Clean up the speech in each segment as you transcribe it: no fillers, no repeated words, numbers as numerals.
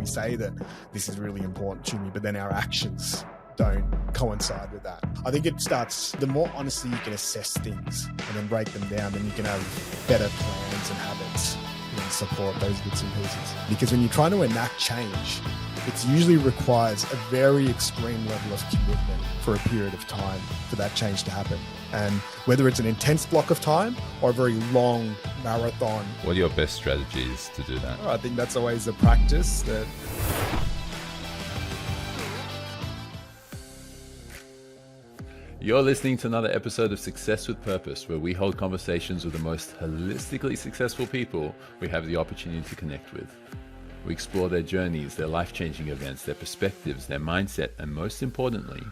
we say that this is really important to me, but then our actions don't coincide with that. I think it starts, the more honestly you can assess things and then break them down, then you can have better plans and habits and support those bits and pieces. Because when you're trying to enact change, it usually requires a very extreme level of commitment for a period of time for that change to happen. And whether it's an intense block of time or a very long marathon. What are your best strategies to do that? I think that's always a practice that... You're listening to another episode of Success with Purpose, where we hold conversations with the most holistically successful people we have the opportunity to connect with. We explore their journeys, their life-changing events, their perspectives, their mindset, and most importantly,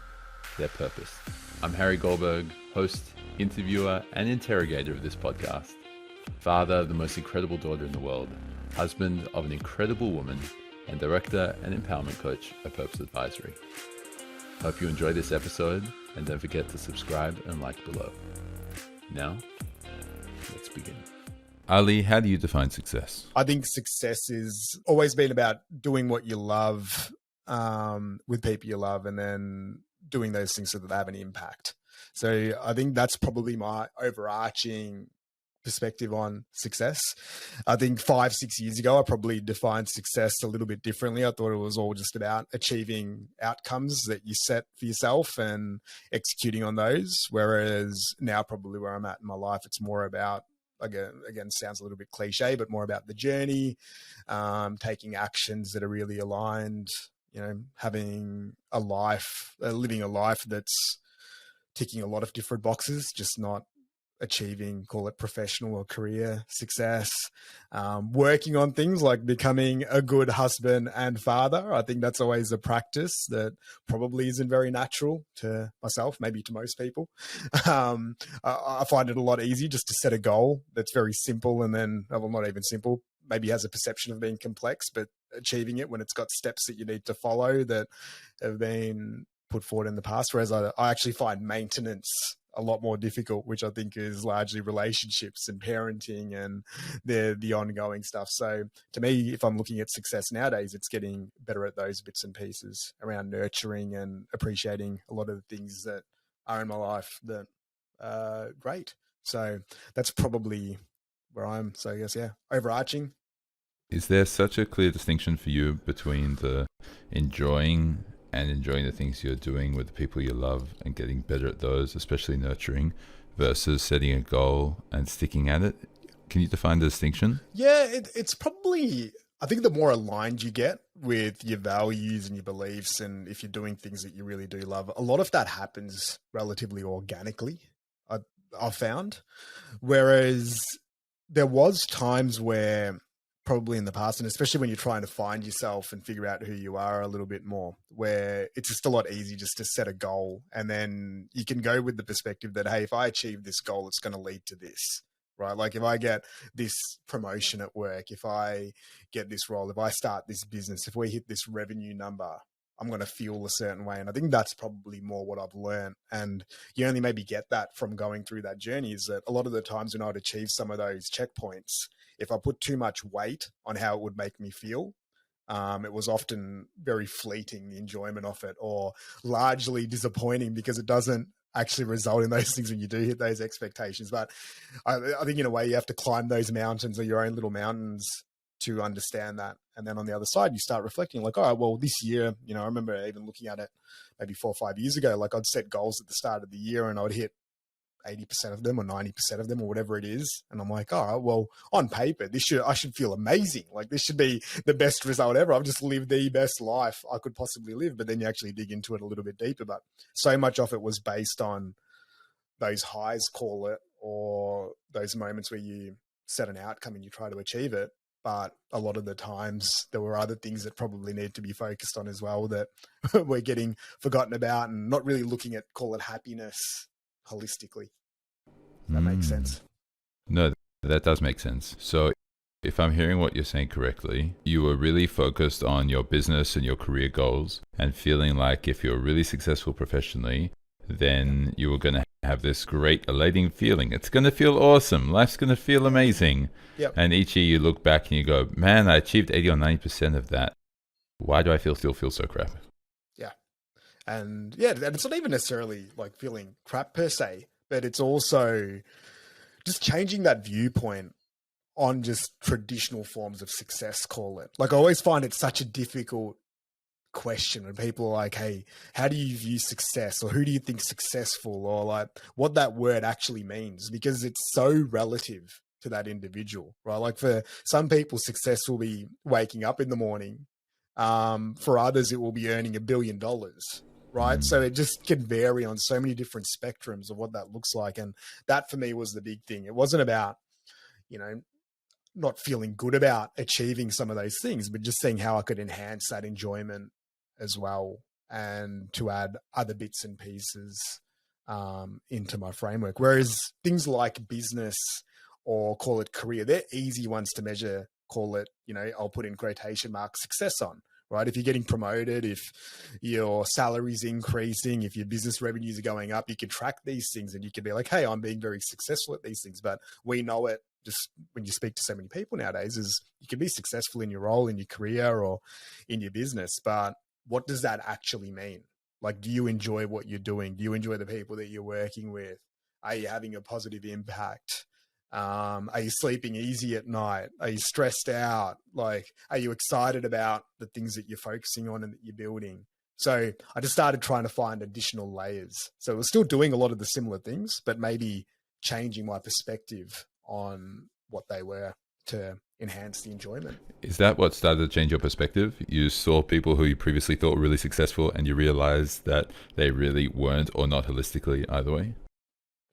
their purpose. I'm Harry Goldberg, host, interviewer, and interrogator of this podcast. Father of the most incredible daughter in the world, husband of an incredible woman, and director and empowerment coach at Purpose Advisory. Hope you enjoy this episode, and don't forget to subscribe and like below. Now, let's begin. Ali, how do you define success? I think success is always been about doing what you love with people you love, and then doing those things so that they have an impact. So I think that's probably my overarching perspective on success. I think 5-6 years ago, I probably defined success a little bit differently. I thought it was all just about achieving outcomes that you set for yourself and executing on those. Whereas now, probably where I'm at in my life, it's more about, again, sounds a little bit cliche, but more about the journey, taking actions that are really aligned, having a life, living a life that's ticking a lot of different boxes, just not achieving, call it professional or career success, working on things like becoming a good husband and father. I think that's always a practice that probably isn't very natural to myself, maybe to most people. I find it a lot easier just to set a goal that's very simple, and then, well, not even simple, maybe has a perception of being complex, but achieving it when it's got steps that you need to follow that have been put forward in the past. Whereas I actually find maintenance a lot more difficult, which I think is largely relationships and parenting and the ongoing stuff. So to me, if I'm looking at success nowadays, it's getting better at those bits and pieces around nurturing and appreciating a lot of the things that are in my life that are great. So that's probably where I'm. So I guess, yeah, overarching. Is there such a clear distinction for you between the enjoying the things you're doing with the people you love and getting better at those, especially nurturing, versus setting a goal and sticking at it? Can you define the distinction? Yeah, it's probably, I think the more aligned you get with your values and your beliefs, and if you're doing things that you really do love, a lot of that happens relatively organically, I've found. Whereas there was times where, probably in the past, and especially when you're trying to find yourself and figure out who you are a little bit more, where it's just a lot easier just to set a goal, and then you can go with the perspective that, hey, if I achieve this goal, it's going to lead to this, right? Like if I get this promotion at work, if I get this role, if I start this business, if we hit this revenue number, I'm going to feel a certain way. And I think that's probably more what I've learned. And you only maybe get that from going through that journey, is that a lot of the times when I'd achieve some of those checkpoints, if I put too much weight on how it would make me feel, it was often very fleeting, the enjoyment of it, or largely disappointing because it doesn't actually result in those things when you do hit those expectations. But I think in a way you have to climb those mountains, or your own little mountains, to understand that. And then on the other side, you start reflecting like, all right, well, this year, I remember even looking at it maybe 4 or 5 years ago, like I'd set goals at the start of the year and I'd hit 80% of them or 90% of them or whatever it is. And I'm like, all right, well, on paper, I should feel amazing. Like this should be the best result ever. I've just lived the best life I could possibly live. But then you actually dig into it a little bit deeper. But so much of it was based on those highs, call it, or those moments where you set an outcome and you try to achieve it. But a lot of the times there were other things that probably need to be focused on as well that we're getting forgotten about, and not really looking at, call it, happiness holistically. That makes sense. No, that does make sense. So if I'm hearing what you're saying correctly, you were really focused on your business and your career goals, and feeling like if you're really successful professionally, then you were going to have this great elating feeling. It's going to feel awesome. Life's going to feel amazing. Yep. And each year you look back and you go, man, I achieved 80 or 90% of that. Why do I still feel so crap? Yeah. And yeah, and it's not even necessarily like feeling crap per se, but it's also just changing that viewpoint on just traditional forms of success, call it. Like I always find it such a difficult question when people are like, hey, how do you view success, or who do you think successful, or like what that word actually means, because it's so relative to that individual, right? Like for some people, success will be waking up in the morning. For others, it will be earning $1 billion, right? So it just can vary on so many different spectrums of what that looks like. And that for me was the big thing. It wasn't about, you know, not feeling good about achieving some of those things, but just seeing how I could enhance that enjoyment as well, and to add other bits and pieces into my framework. Whereas things like business, or call it career, they're easy ones to measure, call it, you know, I'll put in quotation marks, success on, right? If you're getting promoted, if your salary's increasing, if your business revenues are going up, you can track these things and you can be like, hey, I'm being very successful at these things. But we know it, just when you speak to so many people nowadays, is you can be successful in your role, in your career, or in your business, but what does that actually mean? Like, do you enjoy what you're doing? Do you enjoy the people that you're working with? Are you having a positive impact? Are you sleeping easy at night? Are you stressed out? Like, are you excited about the things that you're focusing on and that you're building? So I just started trying to find additional layers. So we're still doing a lot of the similar things, but maybe changing my perspective on what they were to enhance the enjoyment. Is that what started to change your perspective? You saw people who you previously thought were really successful and you realized that they really weren't, or not holistically either way?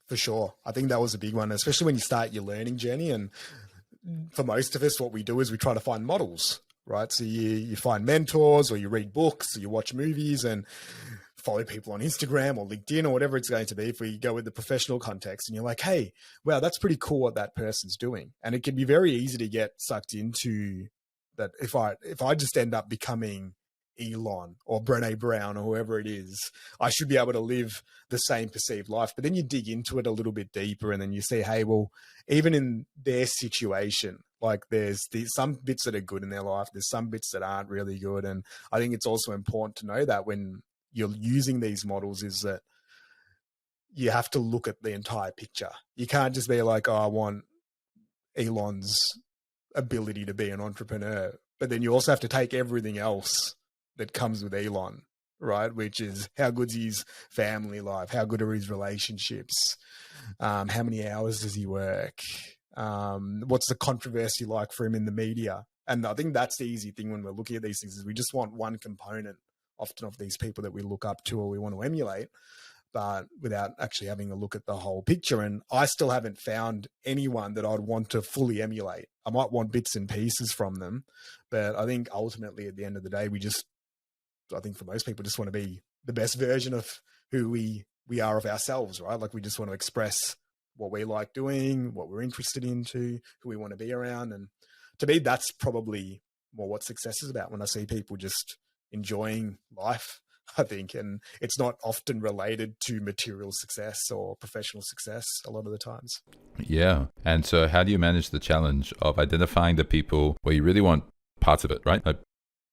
For sure. I think that was a big one, especially when you start your learning journey. And for most of us, what we do is we try to find models, right? So you find mentors, or you read books, or you watch movies and follow people on Instagram or LinkedIn or whatever it's going to be, if we go with the professional context, and you're like, hey, wow, that's pretty cool what that person's doing. And it can be very easy to get sucked into that. If I just end up becoming Elon or Brené Brown or whoever it is, I should be able to live the same perceived life. But then you dig into it a little bit deeper, and then you see, hey, well, even in their situation, like there's some bits that are good in their life, there's some bits that aren't really good. And I think it's also important to know that when you're using these models, is that you have to look at the entire picture. You can't just be like, oh, I want Elon's ability to be an entrepreneur, but then you also have to take everything else that comes with Elon, right? Which is, how good's his family life? How good are his relationships? How many hours does he work? What's the controversy like for him in the media? And I think that's the easy thing when we're looking at these things, is we just want one component often of these people that we look up to or we want to emulate, but without actually having a look at the whole picture. And I still haven't found anyone that I'd want to fully emulate. I might want bits and pieces from them, but I think ultimately at the end of the day, I think for most people, just want to be the best version of who we are of ourselves, right? Like we just want to express what we like doing, what we're interested into, who we want to be around. And to me, that's probably more what success is about, when I see people just enjoying life, I think. And it's not often related to material success or professional success a lot of the times. Yeah. And so how do you manage the challenge of identifying the people where you really want parts of it, right? Like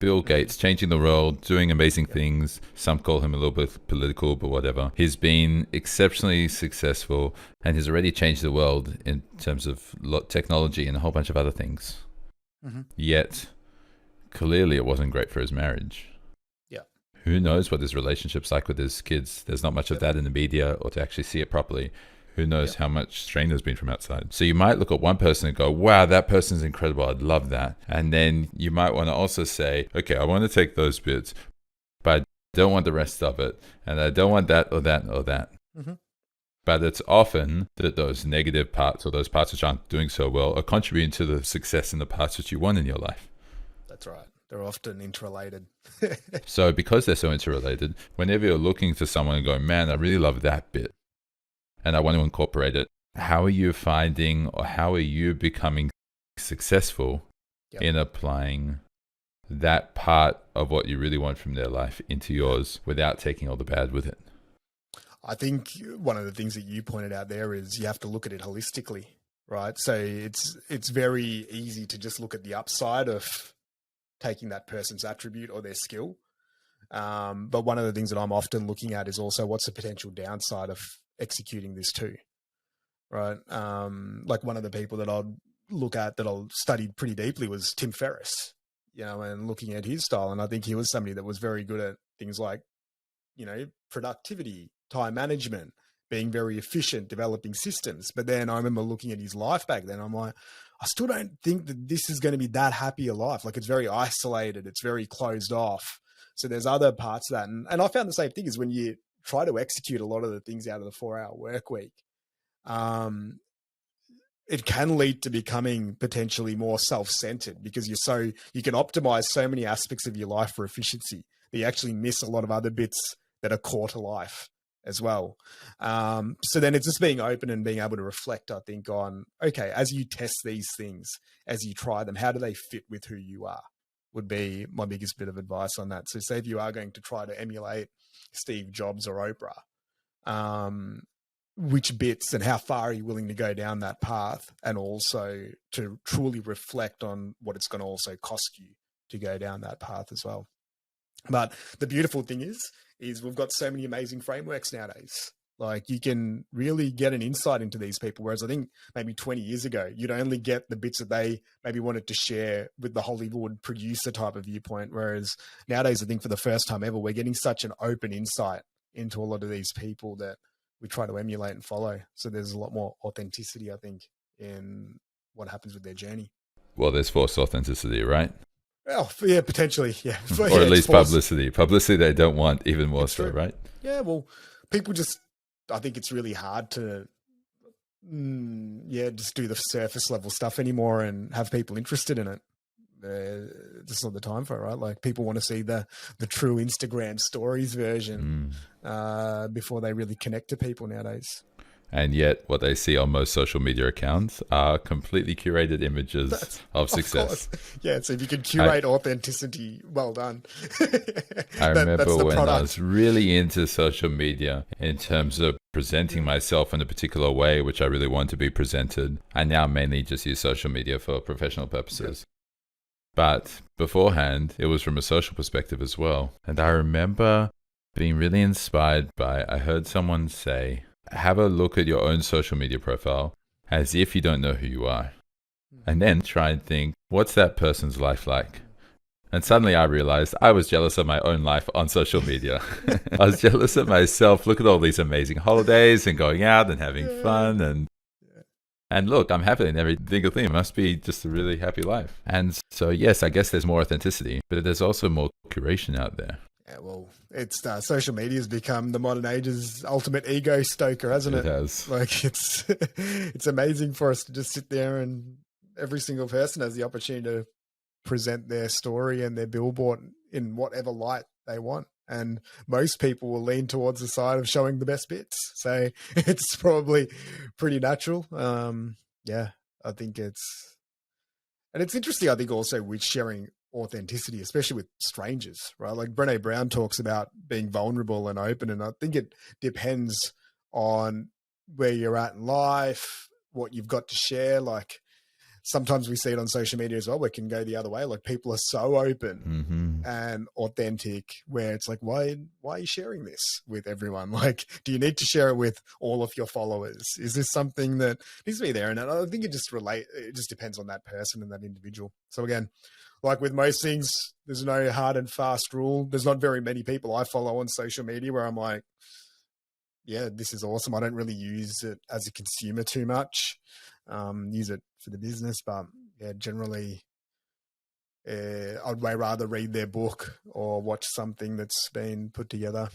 Bill Gates changing the world, doing amazing things. Some call him a little bit political, but whatever. He's been exceptionally successful and has already changed the world in terms of technology and a whole bunch of other things. Mm-hmm. Yet, clearly it wasn't great for his marriage. Yeah. Who knows what his relationship's like with his kids? There's not much of that in the media or to actually see it properly. Who knows how much strain there's been from outside. So you might look at one person and go, wow, that person's incredible. I'd love that. And then you might want to also say, okay, I want to take those bits, but I don't want the rest of it. And I don't want that or that or that. Mm-hmm. But it's often that those negative parts, or those parts which aren't doing so well, are contributing to the success in the parts which you want in your life. That's right. They're often interrelated. So because they're so interrelated, whenever you're looking for someone and going, man, I really love that bit, and I want to incorporate it, how are you finding, or how are you becoming successful in applying that part of what you really want from their life into yours without taking all the bad with it? I think one of the things that you pointed out there is you have to look at it holistically, right? So it's very easy to just look at the upside of taking that person's attribute or their skill. But one of the things that I'm often looking at is also what's the potential downside of executing this too, right? Like one of the people that I'll look at that I studied pretty deeply was Tim Ferriss, and looking at his style. And I think he was somebody that was very good at things like, productivity, time management, being very efficient, developing systems. But then I remember looking at his life back then, I'm like, I still don't think that this is going to be that happy a life. Like it's very isolated. It's very closed off. So there's other parts of that. And I found the same thing is when you try to execute a lot of the things out of the 4-hour work week, it can lead to becoming potentially more self-centered because you can optimize so many aspects of your life for efficiency that you actually miss a lot of other bits that are core to life as well. So then it's just being open and being able to reflect, I think, on, okay, as you test these things, as you try them, how do they fit with who you are, would be my biggest bit of advice on that. So say if you are going to try to emulate Steve Jobs or Oprah, which bits and how far are you willing to go down that path, and also to truly reflect on what it's going to also cost you to go down that path as well. But the beautiful thing is we've got so many amazing frameworks nowadays. Like you can really get an insight into these people. Whereas I think maybe 20 years ago, you'd only get the bits that they maybe wanted to share with the Hollywood producer type of viewpoint. Whereas nowadays, I think for the first time ever, we're getting such an open insight into a lot of these people that we try to emulate and follow. So there's a lot more authenticity, I think, in what happens with their journey. Well, there's forced authenticity, right? Oh, yeah, potentially, yeah. Or at least publicity. Publicity they don't want, even more so, right? Yeah, well, people just, I think it's really hard to, just do the surface level stuff anymore and have people interested in it. Just not the time for it, right? Like people want to see the true Instagram stories version before they really connect to people nowadays. And yet what they see on most social media accounts are completely curated images of success. Yeah, so if you can curate authenticity, well done. I remember when I was really into social media in terms of presenting myself in a particular way, which I really want to be presented. I now mainly just use social media for professional purposes. But beforehand, it was from a social perspective as well. And I remember being really inspired by, I heard someone say, have a look at your own social media profile as if you don't know who you are. And then try and think, what's that person's life like? And suddenly I realized I was jealous of my own life on social media. I was jealous of myself. Look at all these amazing holidays and going out and having fun. And look, I'm happy in every single thing. It must be just a really happy life. And so, yes, I guess there's more authenticity, but there's also more curation out there. Yeah, well, it's social media has become the modern age's ultimate ego stoker, hasn't it? It has. Like it's amazing for us to just sit there and every single person has the opportunity to present their story and their billboard in whatever light they want. And most people will lean towards the side of showing the best bits. So it's probably pretty natural. I think it's interesting, I think also with sharing authenticity, especially with strangers, right? Like Brené Brown talks about being vulnerable and open. And I think it depends on where you're at in life, what you've got to share. Like sometimes we see it on social media as well, where it can go the other way. Like people are so open and authentic where it's like, why are you sharing this with everyone? Like, do you need to share it with all of your followers? Is this something that needs to be there? And I think it just depends on that person and that individual. So again, like with most things, there's no hard and fast rule. There's not very many people I follow on social media where I'm like, yeah, this is awesome. I don't really use it as a consumer too much. Use it for the business, but yeah, generally I'd way rather read their book or watch something that's been put together,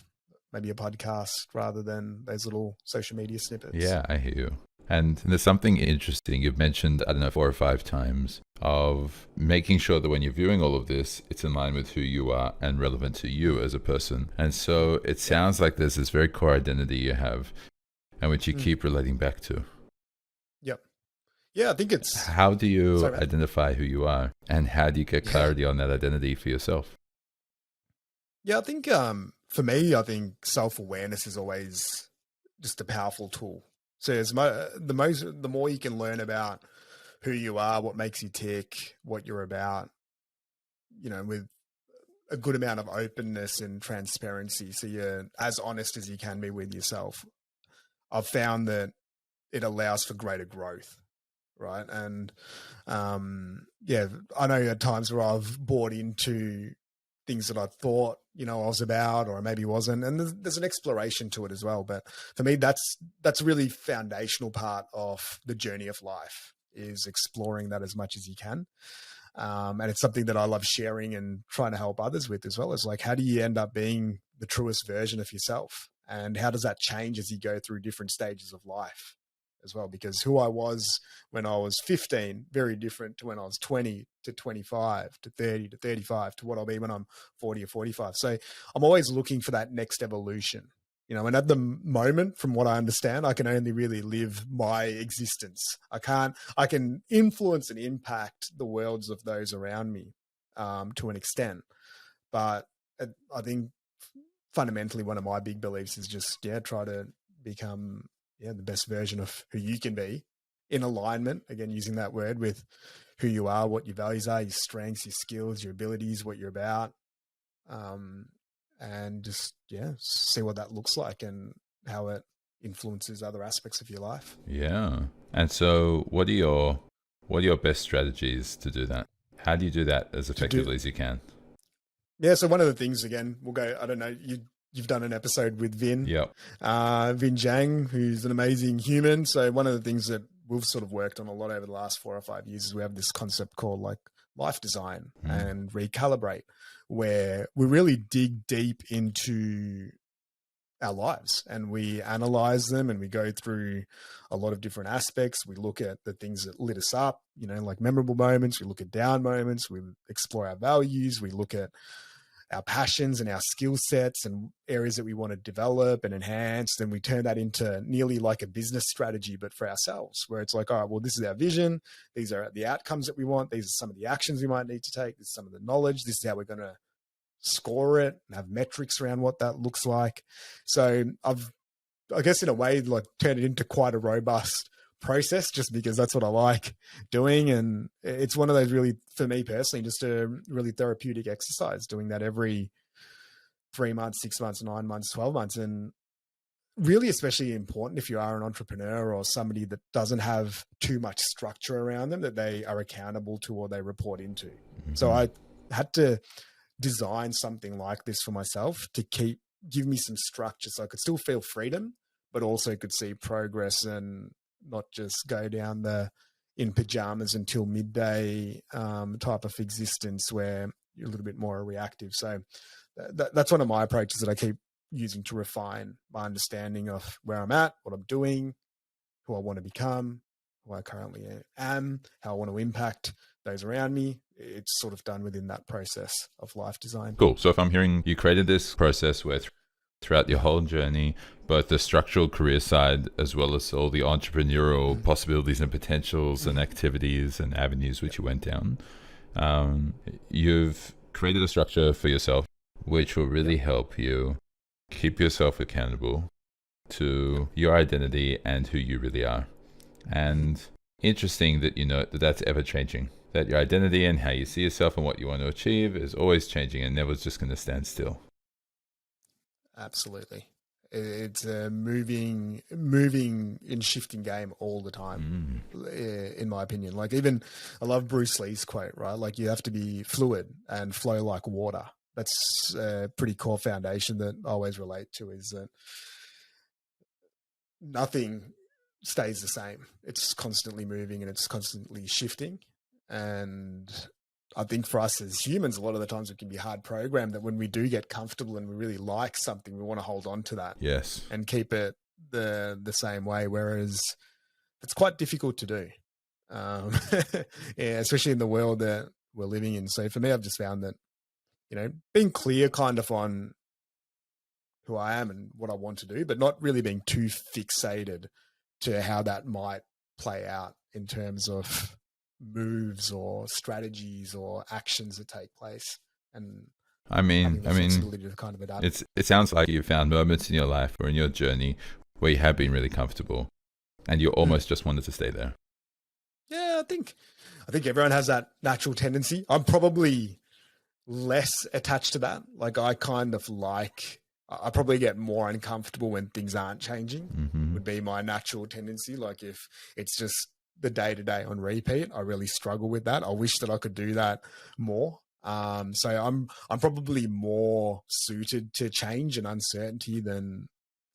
maybe a podcast, rather than those little social media snippets. Yeah, I hear you. And there's something interesting you've mentioned, 4 or 5 times, of making sure that when you're viewing all of this, it's in line with who you are and relevant to you as a person. And so it sounds like there's this very core identity you have and which you keep relating back to. Yep. Yeah, I think it's... How do you identify who you are, and how do you get clarity on that identity for yourself? Yeah, I think for me, I think self-awareness is always just a powerful tool. So the more you can learn about who you are, what makes you tick, what you're about, with a good amount of openness and transparency. So you're as honest as you can be with yourself. I've found that it allows for greater growth. Right. And, I know at times where I've bought into things that I thought, I was about, or maybe wasn't. And there's an exploration to it as well. But for me, that's a really foundational part of the journey of life, is exploring that as much as you can. And it's something that I love sharing and trying to help others with as well. As like, how do you end up being the truest version of yourself? And how does that change as you go through different stages of life as well? Because who I was when I was 15, very different to when I was 20 to 25 to 30 to 35 to what I'll be when I'm 40 or 45. So I'm always looking for that next evolution, and at the moment, from what I understand, I can only really live my existence. I can influence and impact the worlds of those around me to an extent. But I think fundamentally one of my big beliefs is just, try to become the best version of who you can be, in alignment, again, using that word, with who you are, what your values are, your strengths, your skills, your abilities, what you're about. And just, see what that looks like and how it influences other aspects of your life. Yeah. And so what are your best strategies to do that? How do you do that as effectively as you can? Yeah. So one of the things, again, we'll go, I don't know, you've done an episode with Vin, Yep. Vin Zhang, who's an amazing human. So one of the things that we've sort of worked on a lot over the last 4 or 5 years is we have this concept called like life design and recalibrate, where we really dig deep into our lives and we analyze them and we go through a lot of different aspects. We look at the things that lit us up, like memorable moments. We look at down moments. We explore our values. We look at our passions and our skill sets and areas that we want to develop and enhance. Then we turn that into nearly like a business strategy, but for ourselves, where it's like, all right, well, this is our vision. These are the outcomes that we want. These are some of the actions we might need to take. This is some of the knowledge. This is how we're going to score it and have metrics around what that looks like. So I guess in a way, like turned it into quite a robust process, just because that's what I like doing. And it's one of those really, for me personally, just a really therapeutic exercise, doing that every 3 months, 6 months, 9 months, 12 months. And really, especially important if you are an entrepreneur or somebody that doesn't have too much structure around them that they are accountable to or they report into. Mm-hmm. So I had to design something like this for myself to give me some structure so I could still feel freedom, but also could see progress and not just go down the in pajamas until midday type of existence where you're a little bit more reactive. So that's one of my approaches that I keep using to refine my understanding of where I'm at, what I'm doing, who I want to become, who I currently am, how I want to impact those around me. It's sort of done within that process of life design. Cool. So if I'm hearing you created this process where throughout your whole journey, both the structural career side as well as all the entrepreneurial possibilities and potentials and activities and avenues which you went down, you've created a structure for yourself which will really help you keep yourself accountable to your identity and who you really are. And interesting that you know that that's ever changing, that your identity and how you see yourself and what you want to achieve is always changing and never just going to stand still. Absolutely. It's a moving and shifting game all the time, in my opinion. Like even, I love Bruce Lee's quote, right? Like you have to be fluid and flow like water. That's a pretty core foundation that I always relate to, is that nothing stays the same. It's constantly moving and it's constantly shifting. And I think for us as humans, a lot of the times it can be hard programmed that when we do get comfortable and we really like something, we want to hold on to that. Yes. And keep it the same way. Whereas it's quite difficult to do. Especially in the world that we're living in. So for me, I've just found that, being clear kind of on who I am and what I want to do, but not really being too fixated to how that might play out in terms of moves or strategies or actions that take place. And to kind of adapt. It sounds like you found moments in your life or in your journey where you have been really comfortable and you almost just wanted to stay there. Yeah, I think everyone has that natural tendency. I'm probably less attached to that. Like I kind of I probably get more uncomfortable when things aren't changing, would be my natural tendency. Like if it's just the day to day on repeat, I really struggle with that. I wish that I could do that more. So I'm probably more suited to change and uncertainty than,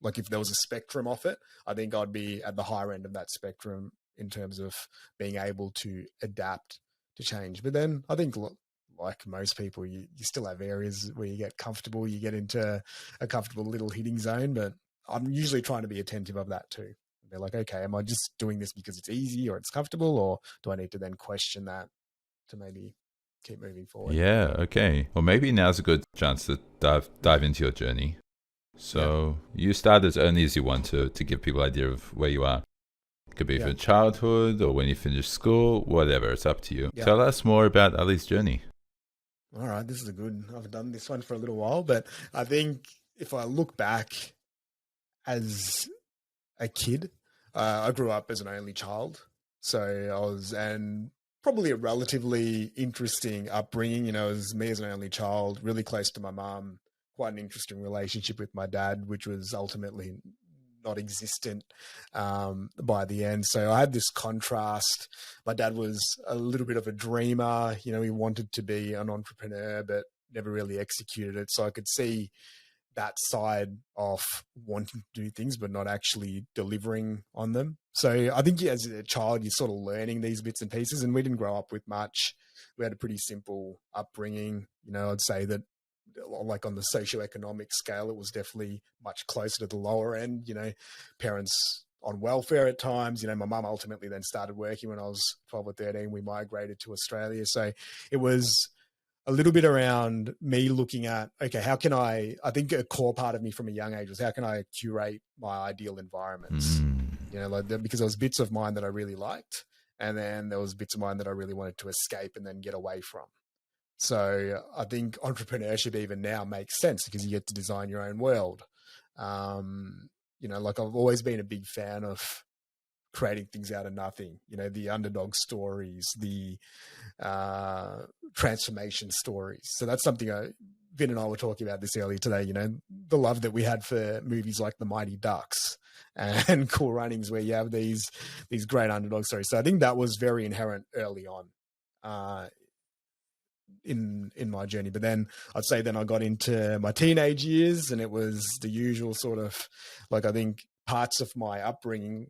like, if there was a spectrum of it, I think I'd be at the higher end of that spectrum in terms of being able to adapt to change. But then I think, like most people, you still have areas where you get comfortable, you get into a comfortable little hitting zone, but I'm usually trying to be attentive of that too. They're like, okay, am I just doing this because it's easy or it's comfortable, or do I need to then question that to maybe keep moving forward? Yeah, okay. Well, maybe now's a good chance to dive into your journey. So you start as early as you want to give people an idea of where you are. It could be from childhood or when you finish school, whatever. It's up to you. Yeah. Tell us more about Ali's journey. All right, this is I've done this one for a little while, but I think if I look back as a kid, I grew up as an only child. So and probably a relatively interesting upbringing. You know, as me as an only child, really close to my mum, quite an interesting relationship with my dad, which was ultimately not existent by the end. So I had this contrast. My dad was a little bit of a dreamer. You know, he wanted to be an entrepreneur, but never really executed it. So I could see that side of wanting to do things, but not actually delivering on them. So I think as a child, you're sort of learning these bits and pieces, and we didn't grow up with much. We had a pretty simple upbringing. You know, I'd say that, like, on the socioeconomic scale, it was definitely much closer to the lower end. You know, parents on welfare at times. You know, my mum ultimately then started working when I was 12 or 13. We migrated to Australia. So it was a little bit around me looking at, okay, how can I think a core part of me from a young age was, how can I curate my ideal environments? You know, like, because there was bits of mine that I really liked, and then there was bits of mine that I really wanted to escape and then get away from. So I think entrepreneurship even now makes sense because you get to design your own world. You know, like, I've always been a big fan of creating things out of nothing. You know, the underdog stories, the transformation stories. So that's something Vin and I were talking about this earlier today. You know, the love that we had for movies like The Mighty Ducks and Cool Runnings, where you have these great underdog stories. So I think that was very inherent early on in my journey. But then I'd say then I got into my teenage years, and it was the usual sort of, like, I think parts of my upbringing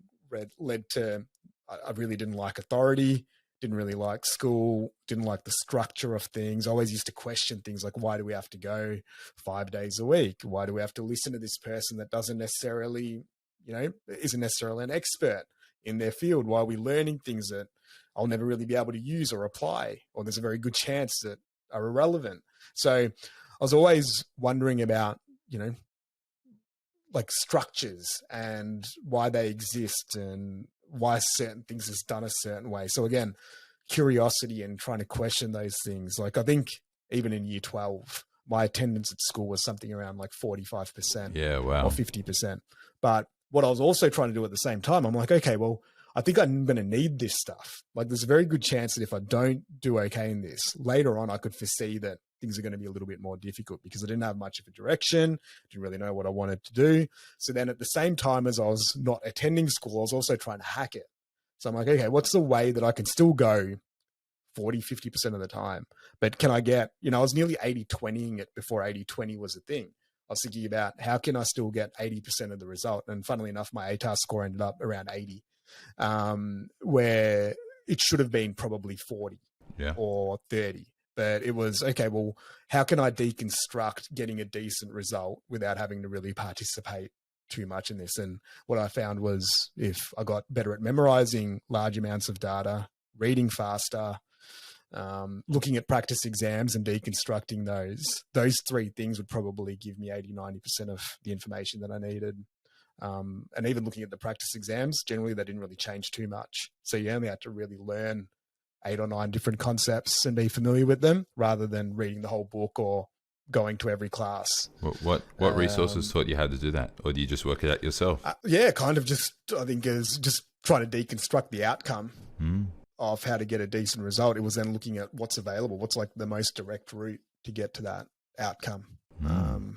led to, I really didn't like authority, didn't really like school, didn't like the structure of things. I always used to question things like, why do we have to go 5 days a week? Why do we have to listen to this person that doesn't necessarily, you know, isn't necessarily an expert in their field? Why are we learning things that I'll never really be able to use or apply, or there's a very good chance that are irrelevant? So I was always wondering about, you know, like, structures and why they exist and why certain things is done a certain way. So again, curiosity and trying to question those things. Like, I think even in year 12, my attendance at school was something around like 45%. Yeah, wow. Or 50%. But what I was also trying to do at the same time, I'm like, okay, well, I think I'm going to need this stuff. Like, there's a very good chance that if I don't do okay in this, later on I could foresee that things are going to be a little bit more difficult because I didn't have much of a direction, didn't really know what I wanted to do. So then at the same time as I was not attending school, I was also trying to hack it. So I'm like, okay, what's the way that I can still go 40, 50% of the time? But can I get, you know, I was nearly 80-20ing it before 80-20 was a thing. I was thinking about how can I still get 80% of the result? And funnily enough, my ATAR score ended up around 80, where it should have been probably 40 or 30. But it was, okay, well, how can I deconstruct getting a decent result without having to really participate too much in this? And what I found was, if I got better at memorizing large amounts of data, reading faster, looking at practice exams and deconstructing those three things would probably give me 80-90% of the information that I needed. And even looking at the practice exams, generally they didn't really change too much. So you only had to really learn 8 or 9 different concepts and be familiar with them, rather than reading the whole book or going to every class. What resources taught you how to do that? Or do you just work it out yourself? Yeah, kind of just, I think, is just trying to deconstruct the outcome of how to get a decent result. It was then looking at what's available, what's like the most direct route to get to that outcome. Mm.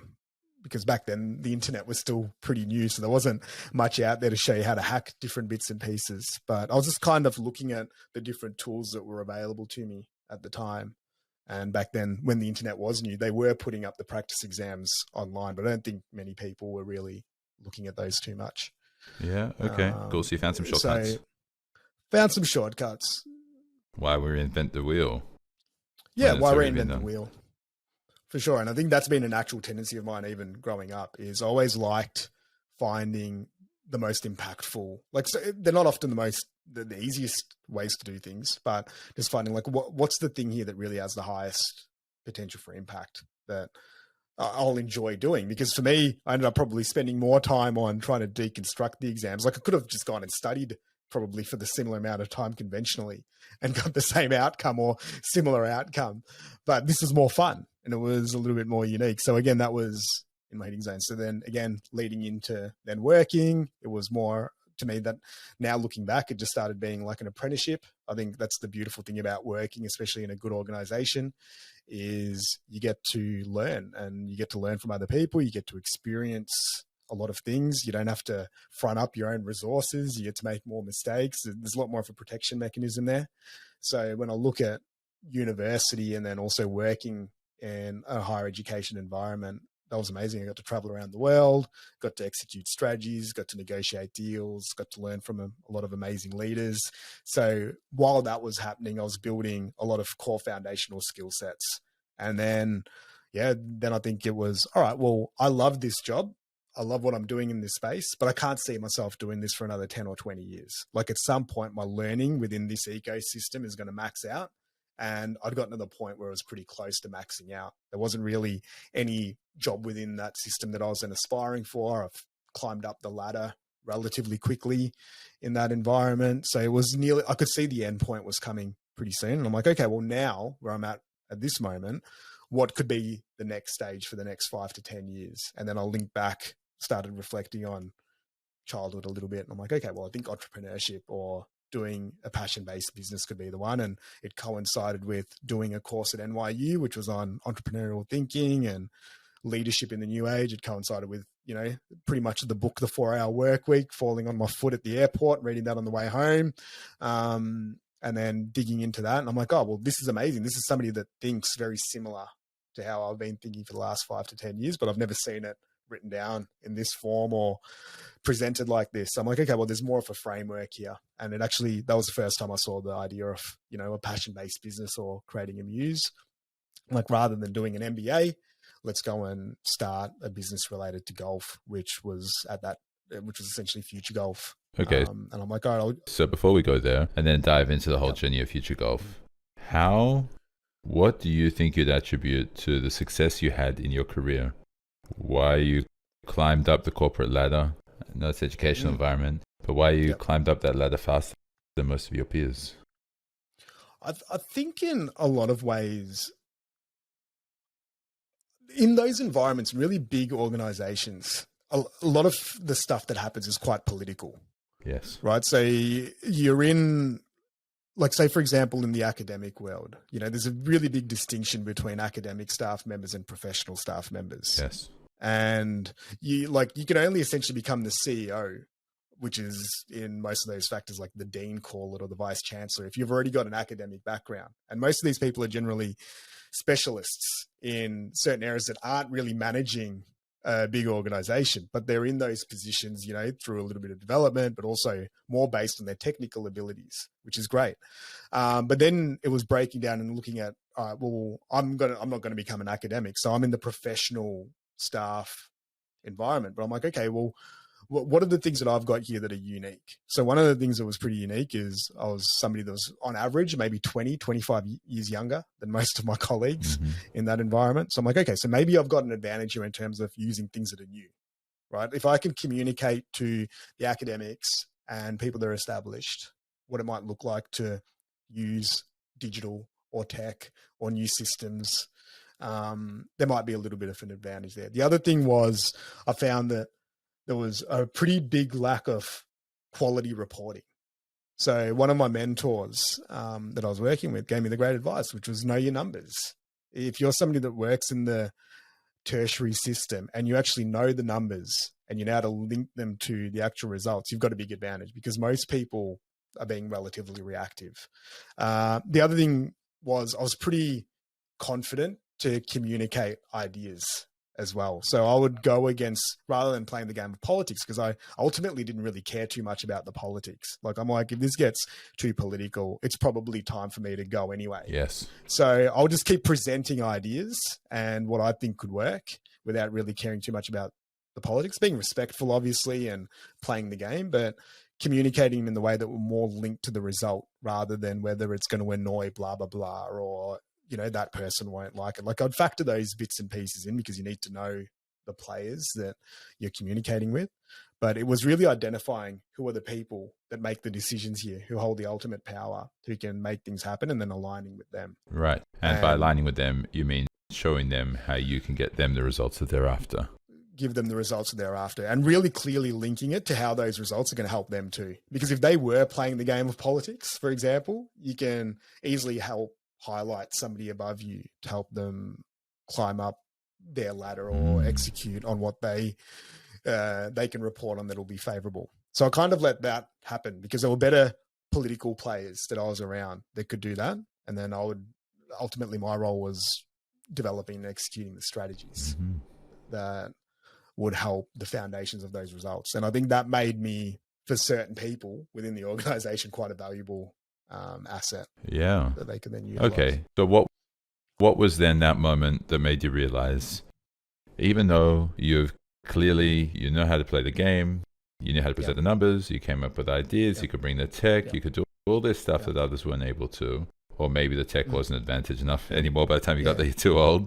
Because back then the internet was still pretty new, so there wasn't much out there to show you how to hack different bits and pieces. But I was just kind of looking at the different tools that were available to me at the time. And back then, when the internet was new, they were putting up the practice exams online, but I don't think many people were really looking at those too much. Yeah. Okay. Cool. So you found some shortcuts. So found some shortcuts. Why we reinvent the wheel? Yeah, why reinvent the wheel? For sure. And I think that's been an actual tendency of mine, even growing up, is I always liked finding the most impactful, like, so they're not often the easiest ways to do things, but just finding like, what's the thing here that really has the highest potential for impact that I'll enjoy doing. Because for me, I ended up probably spending more time on trying to deconstruct the exams. Like I could have just gone and studied probably for the similar amount of time conventionally and got the same outcome or similar outcome, but this is more fun and it was a little bit more unique. So again, that was in my hitting zone. So then again, leading into then working, it was more to me that now looking back, it just started being like an apprenticeship. I think that's the beautiful thing about working, especially in a good organization, is you get to learn and you get to learn from other people. You get to experience a lot of things. You don't have to front up your own resources. You get to make more mistakes. There's a lot more of a protection mechanism there. So when I look at university and then also working in a higher education environment, that was amazing. I got to travel around the world, got to execute strategies, got to negotiate deals, got to learn from a lot of amazing leaders. So while that was happening, I was building a lot of core foundational skill sets. And then, then I think it was, all right, well, I love this job. I love what I'm doing in this space, but I can't see myself doing this for another 10 or 20 years. Like at some point, my learning within this ecosystem is going to max out. And I'd gotten to the point where I was pretty close to maxing out. There wasn't really any job within that system that I was then aspiring for. I've climbed up the ladder relatively quickly in that environment. So it was nearly, I could see the end point was coming pretty soon. And I'm like, okay, well now where I'm at this moment, what could be the next stage for the next 5 to 10 years? And then I'll link back, started reflecting on childhood a little bit. And I'm like, okay, well, I think entrepreneurship or doing a passion-based business could be the one. And it coincided with doing a course at NYU, which was on entrepreneurial thinking and leadership in the new age. It coincided with, pretty much the book, The 4-Hour Work Week, falling on my foot at the airport, reading that on the way home. And then digging into that. And I'm like, oh, well, this is amazing. This is somebody that thinks very similar to how I've been thinking for the last 5 to 10 years, but I've never seen it written down in this form or presented like this. So I'm like, okay, well, there's more of a framework here. And it actually, that was the first time I saw the idea of, a passion-based business or creating a muse. Like rather than doing an MBA, let's go and start a business related to golf, which was essentially FutureGolf. Okay. And I'm like, all right. So before we go there and then dive into the whole journey of FutureGolf, what do you think you'd attribute to the success you had in your career? Why you climbed up the corporate ladder? I know it's educational environment, but why you climbed up that ladder faster than most of your peers? I think in a lot of ways, in those environments, really big organizations, a lot of the stuff that happens is quite political. Yes. Right. So you're in, like, say, for example, in the academic world, there's a really big distinction between academic staff members and professional staff members. Yes. And you can only essentially become the CEO, which is in most of those factors, like the dean call it or the vice chancellor, if you've already got an academic background. And most of these people are generally specialists in certain areas that aren't really managing a big organization, but they're in those positions, through a little bit of development, but also more based on their technical abilities, which is great. But then it was breaking down and looking at, well, I'm not going to become an academic. So I'm in the professional staff environment, but I'm like, okay, well, what are the things that I've got here that are unique? So one of the things that was pretty unique is I was somebody that was on average, maybe 20, 25 years younger than most of my colleagues in that environment. So I'm like, okay, so maybe I've got an advantage here in terms of using things that are new, right? If I can communicate to the academics and people that are established, what it might look like to use digital or tech or new systems, there might be a little bit of an advantage there. The other thing was I found that there was a pretty big lack of quality reporting. So one of my mentors that I was working with gave me the great advice, which was know your numbers. If you're somebody that works in the tertiary system and you actually know the numbers and you know how to link them to the actual results, you've got a big advantage because most people are being relatively reactive. The other thing was I was pretty confident to communicate ideas as well. So I would go against, rather than playing the game of politics, because I ultimately didn't really care too much about the politics. Like, I'm like, if this gets too political, it's probably time for me to go anyway. Yes. So I'll just keep presenting ideas and what I think could work without really caring too much about the politics, being respectful, obviously, and playing the game, but communicating them in the way that were more linked to the result rather than whether it's going to annoy blah, blah, blah, or, you know, that person won't like it. Like, I'd factor those bits and pieces in because you need to know the players that you're communicating with. But it was really identifying who are the people that make the decisions here, who hold the ultimate power, who can make things happen, and then aligning with them. Right. And by aligning with them, you mean showing them how you can get them the results that they're after. Give them the results that they're after, and really clearly linking it to how those results are going to help them too. Because if they were playing the game of politics, for example, you can easily help highlight somebody above you to help them climb up their ladder or execute on what they can report on that'll be favorable. So I kind of let that happen because there were better political players that I was around that could do that. And then ultimately my role was developing and executing the strategies that would help the foundations of those results. And I think that made me, for certain people within the organization, quite a valuable asset. Yeah. That they could then utilize. Okay. So what was then that moment that made you realize, even though you know how to play the game, you knew how to present the numbers, you came up with ideas, you could bring the tech, you could do all this stuff that others weren't able to, or maybe the tech wasn't advantage enough anymore by the time you got there, you're too old.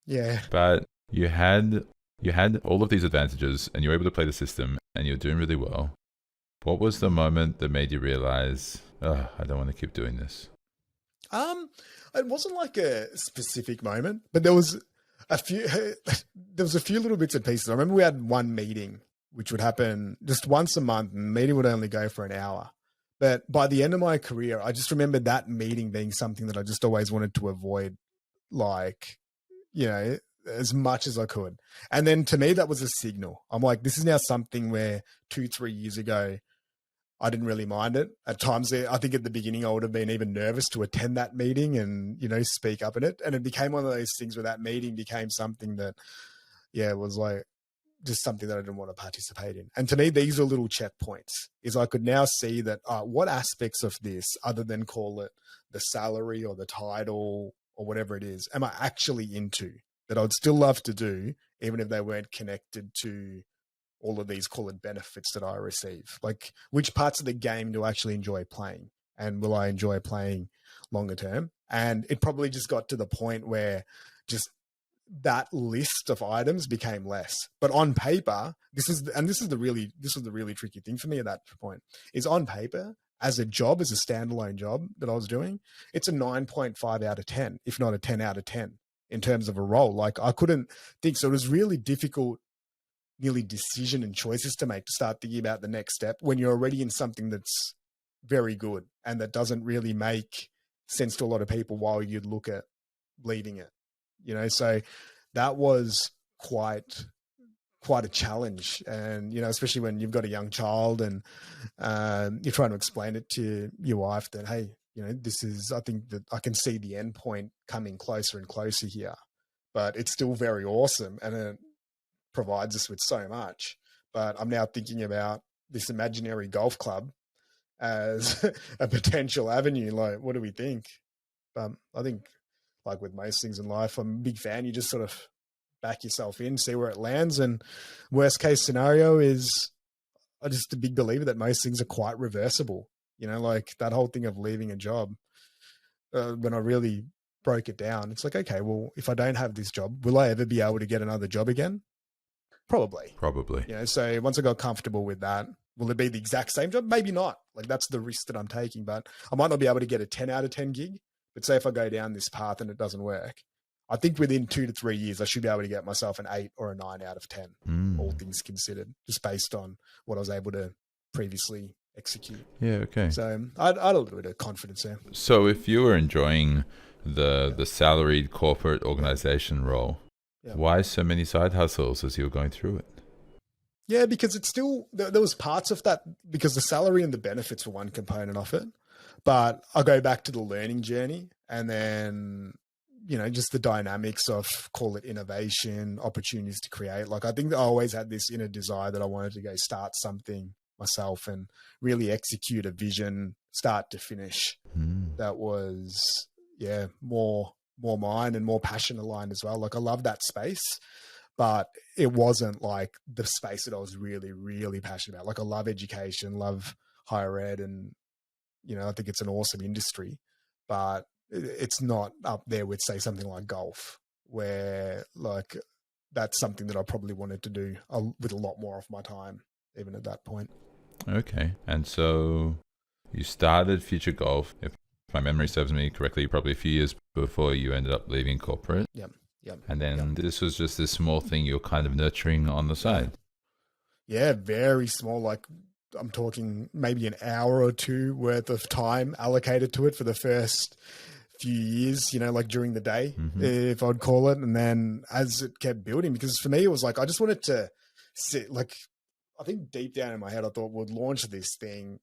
Yeah. But you had all of these advantages and you were able to play the system and you're doing really well. What was the moment that made you realize, oh, I don't want to keep doing this? It wasn't like a specific moment, but there was a few little bits and pieces. I remember we had one meeting, which would happen just once a month, and the meeting would only go for an hour. But by the end of my career, I just remember that meeting being something that I just always wanted to avoid, like, you know, as much as I could. And then to me, that was a signal. I'm like, this is now something where 2-3 years ago, I didn't really mind it. At times, I think at the beginning, I would have been even nervous to attend that meeting and, you know, speak up in it. And it became one of those things where that meeting became something that, was like just something that I didn't want to participate in. And to me, these are little checkpoints. Is I could now see that what aspects of this, other than call it the salary or the title or whatever it is, am I actually into that I'd still love to do, even if they weren't connected to all of these, call it, benefits that I receive. Like, which parts of the game do I actually enjoy playing, and will I enjoy playing longer term? And it probably just got to the point where just that list of items became less. But on paper, this was the really tricky thing for me at that point, is on paper, as a job, as a standalone job that I was doing, it's a 9.5 out of 10, if not a 10 out of 10 in terms of a role. Like, I couldn't think. So it was really difficult, nearly decision and choices to make, to start thinking about the next step when you're already in something that's very good and that doesn't really make sense to a lot of people while you'd look at leaving it, you know? So that was quite a challenge. And, you know, especially when you've got a young child and you're trying to explain it to your wife that, hey, you know, I think that I can see the end point coming closer and closer here, but it's still very awesome. And it provides us with so much, but I'm now thinking about this imaginary golf club as a potential avenue. Like, what do we think? I think, like with most things in life, I'm a big fan. You just sort of back yourself in, see where it lands. And worst case scenario is, I'm just a big believer that most things are quite reversible. You know, like that whole thing of leaving a job, when I really broke it down, it's like, okay, well, if I don't have this job, will I ever be able to get another job again? Probably. You know, so once I got comfortable with that, will it be the exact same job? Maybe not. Like, that's the risk that I'm taking, but I might not be able to get a 10 out of 10 gig. But say if I go down this path and it doesn't work, I think within 2 to 3 years, I should be able to get myself an 8 or a 9 out of 10, all things considered, just based on what I was able to previously execute. Yeah. Okay. So I had a little bit of confidence there. So if you were enjoying the salaried corporate organization role. Yeah. Why so many side hustles as you were going through it? Yeah, because it's still, there was parts of that, because the salary and the benefits were one component of it. But I'll go back to the learning journey, and then, just the dynamics of, call it innovation, opportunities to create. Like, I think that I always had this inner desire that I wanted to go start something myself and really execute a vision start to finish. That was, more mine and more passion aligned as well. Like, I love that space, but it wasn't like the space that I was really, really passionate about. Like, I love education, love higher ed, and, I think it's an awesome industry, but it's not up there with, say, something like golf, where like that's something that I probably wanted to do with a lot more of my time, even at that point. Okay. And so you started FutureGolf, if my memory serves me correctly, probably a few years before you ended up leaving corporate. Yep. And then this was just this small thing you're kind of nurturing on the side. Yeah, very small. Like, I'm talking maybe an hour or two worth of time allocated to it for the first few years, like during the day, if I'd call it. And then as it kept building, because for me, it was like, I just wanted to sit, like, I think deep down in my head, I thought we'd launch this thing.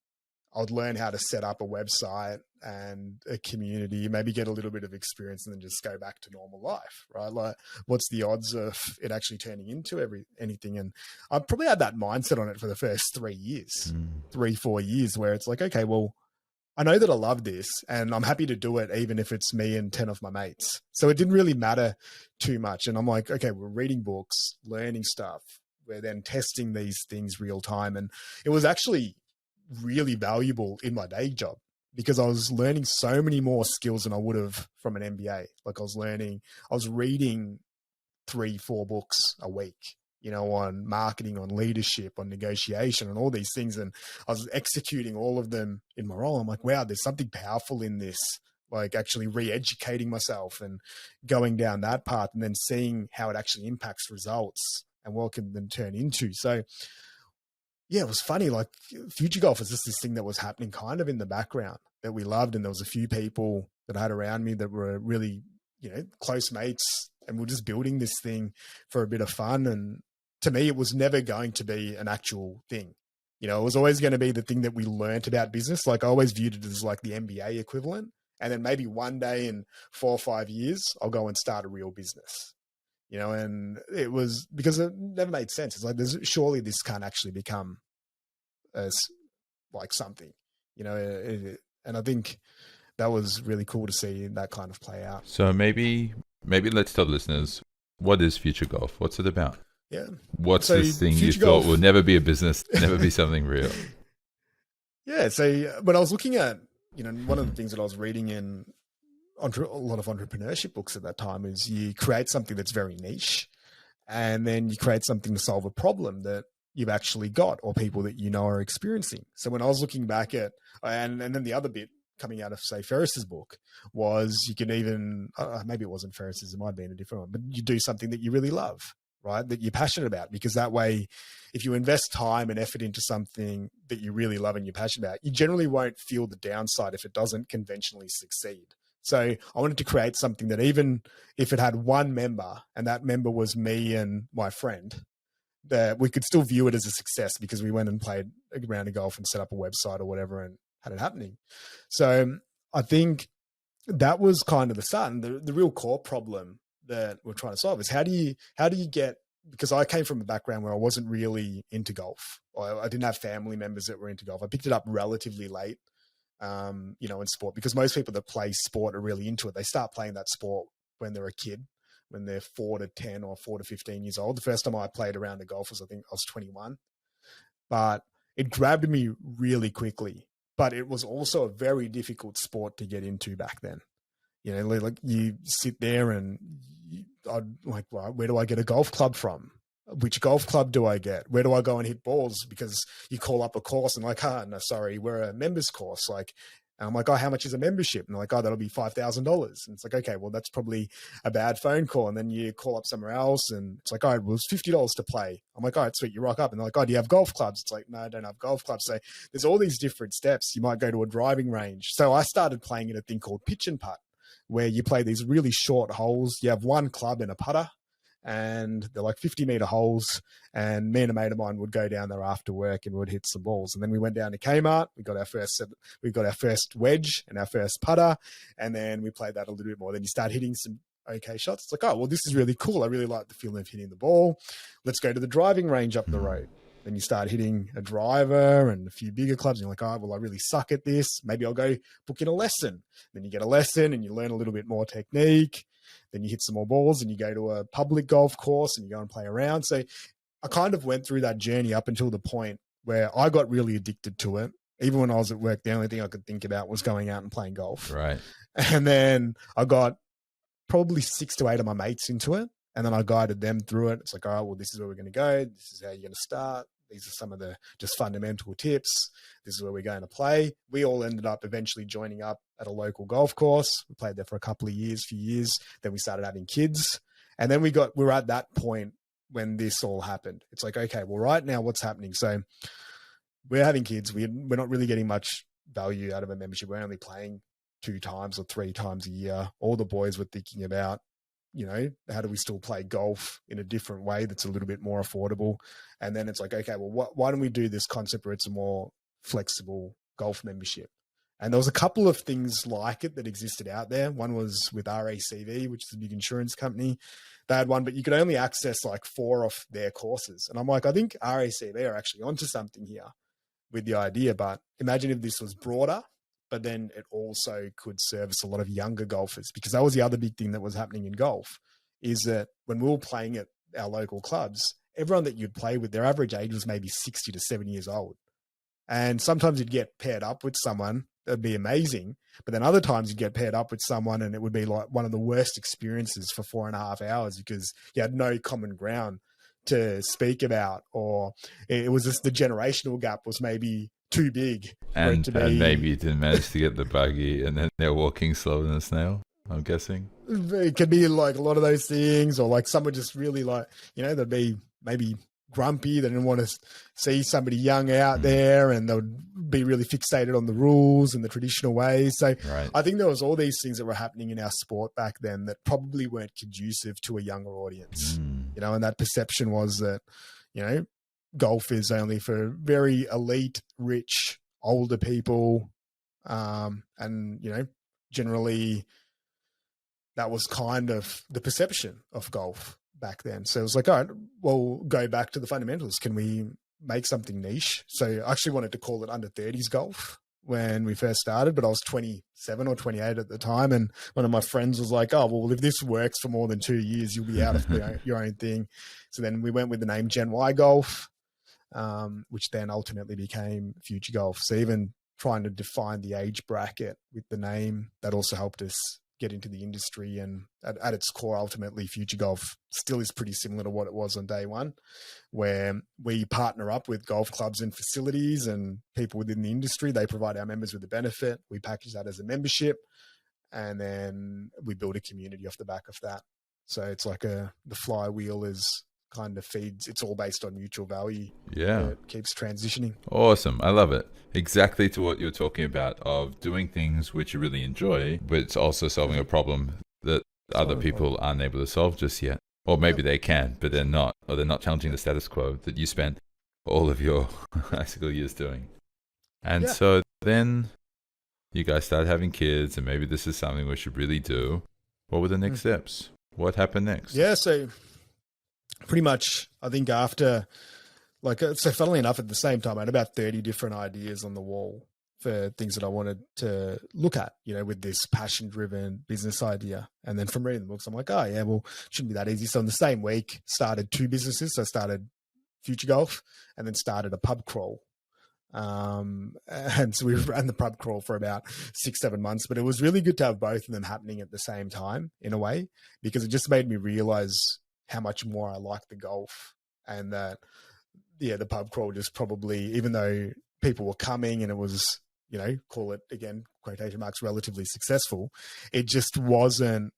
I'd learn how to set up a website and a community, maybe get a little bit of experience, and then just go back to normal life, right? Like, what's the odds of it actually turning into anything? And I probably had that mindset on it for the first 3 years, 3-4 years, where it's like, okay, well, I know that I love this and I'm happy to do it, even if it's me and 10 of my mates. So it didn't really matter too much. And I'm like, okay, we're reading books, learning stuff. We're then testing these things real time. And it was actually really valuable in my day job, because I was learning so many more skills than I would have from an MBA. Like, I was reading 3-4 books a week, on marketing, on leadership, on negotiation, and all these things. And I was executing all of them in my role. I'm like, wow, there's something powerful in this, like actually re-educating myself and going down that path, and then seeing how it actually impacts results and what it can then turn into. So yeah, it was funny. Like, FutureGolf was just this thing that was happening kind of in the background that we loved. And there was a few people that I had around me that were really, close mates, and we're just building this thing for a bit of fun. And to me, it was never going to be an actual thing. It was always going to be the thing that we learned about business. Like, I always viewed it as like the MBA equivalent. And then maybe one day in 4 or 5 years, I'll go and start a real business. And it was because it never made sense. It's like, surely this can't actually become as like something, and I think that was really cool to see that kind of play out. So maybe let's tell listeners, what is FutureGolf? What's it about? Yeah. What's this thing you thought will never be a business, never be something real? Yeah. So when I was looking at, one of the things that I was reading in a lot of entrepreneurship books at that time is you create something that's very niche, and then you create something to solve a problem that you've actually got, or people that are experiencing. So when I was looking back at, and then the other bit coming out of, say, Ferris's book was, you can even, maybe it wasn't Ferris's, it might have been a different one, but you do something that you really love, right? That you're passionate about, because that way, if you invest time and effort into something that you really love and you're passionate about, you generally won't feel the downside if it doesn't conventionally succeed. So I wanted to create something that, even if it had one member, and that member was me and my friend, that we could still view it as a success, because we went and played a round of golf and set up a website or whatever and had it happening. So I think that was kind of the start. And the real core problem that we're trying to solve is, how do you get, because I came from a background where I wasn't really into golf. I didn't have family members that were into golf. I picked it up relatively late, in sport, because most people that play sport are really into it. They start playing that sport when they're a kid, when they're 4 to 10 or 4 to 15 years old. The first time I played a round of golf was, I think I was 21, but it grabbed me really quickly. But it was also a very difficult sport to get into back then. Like, you sit there and I'd like, well, where do I get a golf club from? Which golf club do I get? Where do I go and hit balls? Because you call up a course and like, no, sorry, we're a members course. Like, and I'm like, oh, how much is a membership? And they're like, oh, that'll be $5,000. And it's like, okay, well, that's probably a bad phone call. And then you call up somewhere else and it's like, all right, well, it's $50 to play. I'm like, all right, sweet. You rock up. And they're like, oh, do you have golf clubs? It's like, no, I don't have golf clubs. So there's all these different steps. You might go to a driving range. So I started playing in a thing called pitch and putt, where you play these really short holes. You have one club and a putter, and they're like 50-meter holes. And me and a mate of mine would go down there after work and would hit some balls. And then we went down to Kmart. We got our first wedge and our first putter, and then we played that a little bit more. Then you start hitting some okay shots. It's like, oh, well, this is really cool. I really like the feeling of hitting the ball. Let's go to the driving range up the road. Then you start hitting a driver and a few bigger clubs. And you're like, oh, well, I really suck at this. Maybe I'll go book in a lesson. Then you get a lesson and you learn a little bit more technique. Then you hit some more balls and you go to a public golf course and you go and play around. So I kind of went through that journey up until the point where I got really addicted to it. Even when I was at work, the only thing I could think about was going out and playing golf. Right. And then I got probably 6 to 8 of my mates into it. And then I guided them through it. It's like, all right, well, this is where we're going to go. This is how you're going to start. These are some of the just fundamental tips. This is where we're going to play. We all ended up eventually joining up at a local golf course. We played there for a few years. Then we started having kids. And then we were at that point when this all happened. It's like, okay, well, right now what's happening? So we're having kids. We're not really getting much value out of a membership. We're only playing 2 times or 3 times a year. All the boys were thinking about, how do we still play golf in a different way that's a little bit more affordable? And then it's like, okay, well, why don't we do this concept where it's a more flexible golf membership? And there was a couple of things like it that existed out there. One was with RACV, which is a big insurance company. They had one, but you could only access like 4 of their courses. And I'm like, I think RACV are actually onto something here with the idea, but imagine if this was broader, but then it also could service a lot of younger golfers, because that was the other big thing that was happening in golf, is that when we were playing at our local clubs, everyone that you'd play with, their average age was maybe 60 to 70 years old. And sometimes you'd get paired up with someone that'd be amazing, but then other times you'd get paired up with someone and it would be like one of the worst experiences for 4.5 hours because you had no common ground to speak about, or it was just the generational gap was maybe too big for it to be. And maybe you didn't manage to get the buggy and then they're walking slower than a snail, I'm guessing. It could be like a lot of those things, or like someone just really like, they'd be maybe grumpy. They didn't want to see somebody young out there, and they would be really fixated on the rules and the traditional ways. So right. I think there was all these things that were happening in our sport back then that probably weren't conducive to a younger audience, and that perception was that, golf is only for very elite, rich, older people. And, generally that was kind of the perception of golf back then. So it was like, all right, well, go back to the fundamentals. Can we make something niche? So I actually wanted to call it under 30s golf when we first started, but I was 27 or 28 at the time. And one of my friends was like, oh, well, if this works for more than 2 years, you'll be out of your own thing. So then we went with the name Gen Y Golf, which then ultimately became FutureGolf. So even trying to define the age bracket with the name, that also helped us get into the industry. And at its core, ultimately, FutureGolf still is pretty similar to what it was on day one, where we partner up with golf clubs and facilities and people within the industry. They provide our members with a benefit. We package that as a membership, and then we build a community off the back of that. So it's like the flywheel is kind of feeds. It's all based on mutual value. Yeah. It keeps transitioning. Awesome. I love it. Exactly to what you're talking about, of doing things which you really enjoy, but it's also solving a problem that other people aren't able to solve just yet. Or maybe they can, but they're not, or they're not challenging the status quo that you spent all of your high school years doing. And so then you guys started having kids, and maybe this is something we should really do. What were the next steps? What happened next? Yeah, so pretty much, I think after, so funnily enough, at the same time, I had about 30 different ideas on the wall for things that I wanted to look at, with this passion-driven business idea. And then from reading the books, I'm like, oh yeah, well, it shouldn't be that easy. So in the same week, started 2 businesses. So I started FutureGolf and then started a pub crawl. And so we ran the pub crawl for about 6-7 months, but it was really good to have both of them happening at the same time in a way, because it just made me realize how much more I like the golf, and that, the pub crawl just probably, even though people were coming and it was, call it again, quotation marks, relatively successful, it just wasn't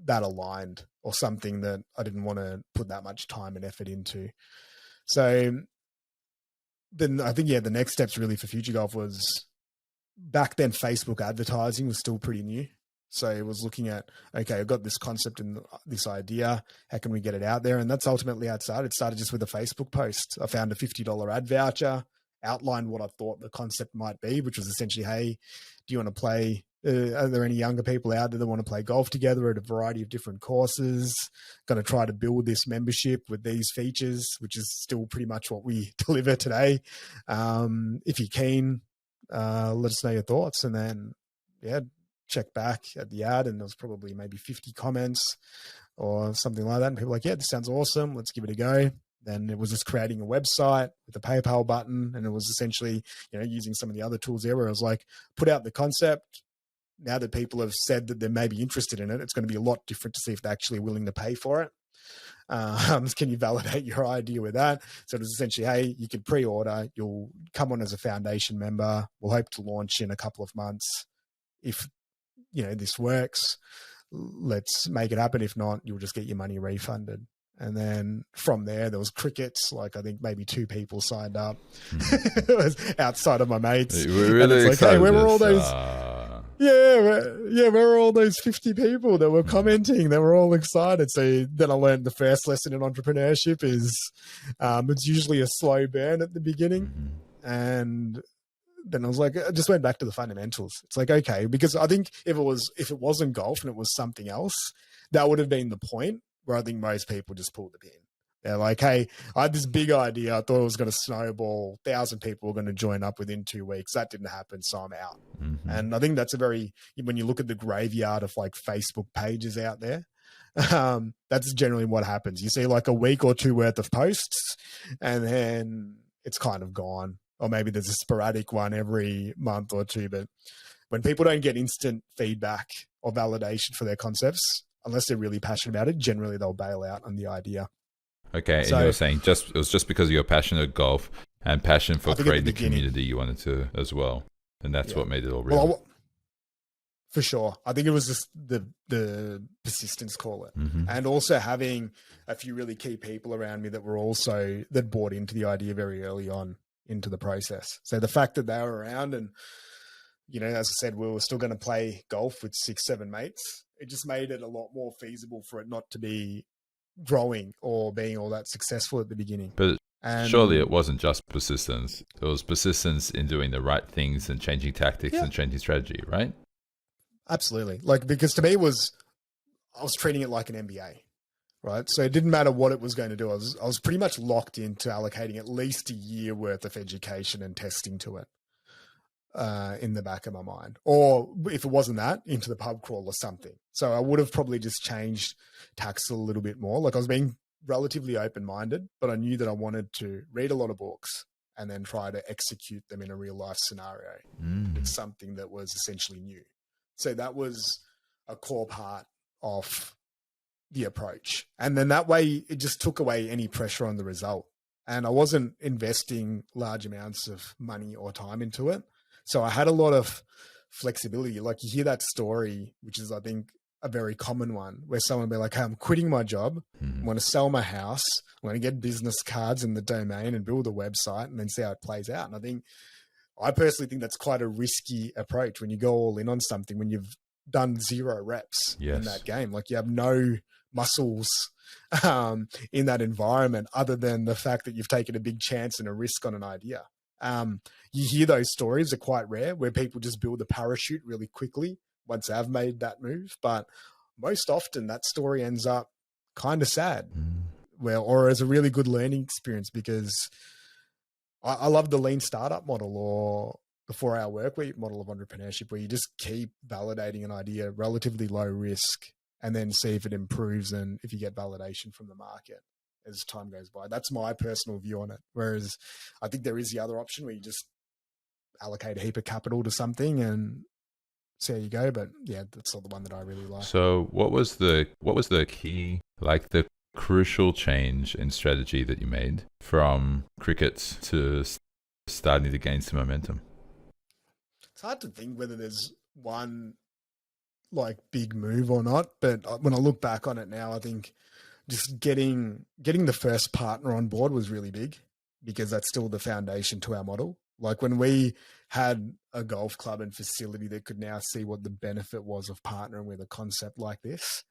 that aligned, or something that I didn't want to put that much time and effort into. So then I think, the next steps really for FutureGolf was, back then Facebook advertising was still pretty new. So it was looking at, okay, I've got this concept and this idea. How can we get it out there? And that's ultimately how it started. It started just with a Facebook post. I found a $50 ad voucher, outlined what I thought the concept might be, which was essentially, hey, do you want to play? Are there any younger people out there that want to play golf together at a variety of different courses? Going to try to build this membership with these features, which is still pretty much what we deliver today. If you're keen, let us know your thoughts. And then, yeah, check back at the ad, and there was probably maybe 50 comments or something like that. And people were like, yeah, this sounds awesome. Let's give it a go. Then it was just creating a website with a PayPal button. And it was essentially, using some of the other tools there where I was like, put out the concept. Now that people have said that they may be interested in it, it's going to be a lot different to see if they're actually willing to pay for it. Can you validate your idea with that? So it was essentially, hey, you can pre-order, you'll come on as a foundation member. We'll hope to launch in a couple of months. If, this works, let's make it happen. If not, you'll just get your money refunded. And then from there was crickets. Like I think maybe 2 people signed up. It was outside of my mates. We're really excited. Hey, where were all those? Where were all those 50 people that were commenting? They were all excited. So then I learned the first lesson in entrepreneurship is it's usually a slow burn at the beginning. And then I was like, I just went back to the fundamentals. It's like, okay, because I think if it wasn't golf and it was something else, that would have been the point where I think most people just pulled the pin. They're like, hey, I had this big idea. I thought it was going to snowball. 1,000 people were going to join up within 2 weeks. That didn't happen, so I'm out. And I think that's when you look at the graveyard of like Facebook pages out there, that's generally what happens. You see like a week or 2 worth of posts and then it's kind of gone. Or maybe there's a sporadic one every month or 2. But when people don't get instant feedback or validation for their concepts, unless they're really passionate about it, generally they'll bail out on the idea. Okay, so, and you were saying it was just because you're passionate about golf and passion for creating the community you wanted to as well, and that's what made it all real. Well, for sure, I think it was just the persistence, call it, and also having a few really key people around me that bought into the idea very early on into the process. So the fact that they were around, and as I said, we were still going to play golf with 6-7 mates. It just made it a lot more feasible for it not to be growing or being all that successful at the beginning. But surely it wasn't just persistence. It was persistence in doing the right things and changing tactics and changing strategy, right? Absolutely. Because to me I was treating it like an MBA, right? So it didn't matter what it was going to do. I was pretty much locked into allocating at least a year worth of education and testing to it. In the back of my mind, or if it wasn't that, into the pub crawl or something. So I would have probably just changed tacks a little bit more. Like I was being relatively open-minded, but I knew that I wanted to read a lot of books and then try to execute them in a real life scenario. It's something that was essentially new. So that was a core part of the approach. And then that way it just took away any pressure on the result. And I wasn't investing large amounts of money or time into it. So I had a lot of flexibility. Like you hear that story, which is, I think, a very common one, where someone will be like, hey, I'm quitting my job. I'm going to sell my house. I'm going to get business cards in the domain and build a website and then see how it plays out. And I personally think that's quite a risky approach when you go all in on something, when you've done 0 reps in that game. Like you have no muscles in that environment other than the fact that you've taken a big chance and a risk on an idea. You hear those stories are quite rare where people just build a parachute really quickly once they've made that move. But most often that story ends up kind of sad or as a really good learning experience, because I love the lean startup model or the 4-hour work week model of entrepreneurship, where you just keep validating an idea, relatively low risk, and then see if it improves and if you get validation from the market as time goes by. That's my personal view on it. Whereas I think there is the other option where you just allocate a heap of capital to something and see how you go. But yeah, that's not the one that I really like. So what was the key, like the crucial change in strategy that you made from crickets to starting to gain some momentum? It's hard to think whether there's one like big move or not. But when I look back on it now, I think just getting the first partner on board was really big, because that's still the foundation to our model. Like when we had a golf club and facility that could now see what the benefit was of partnering with a concept like this,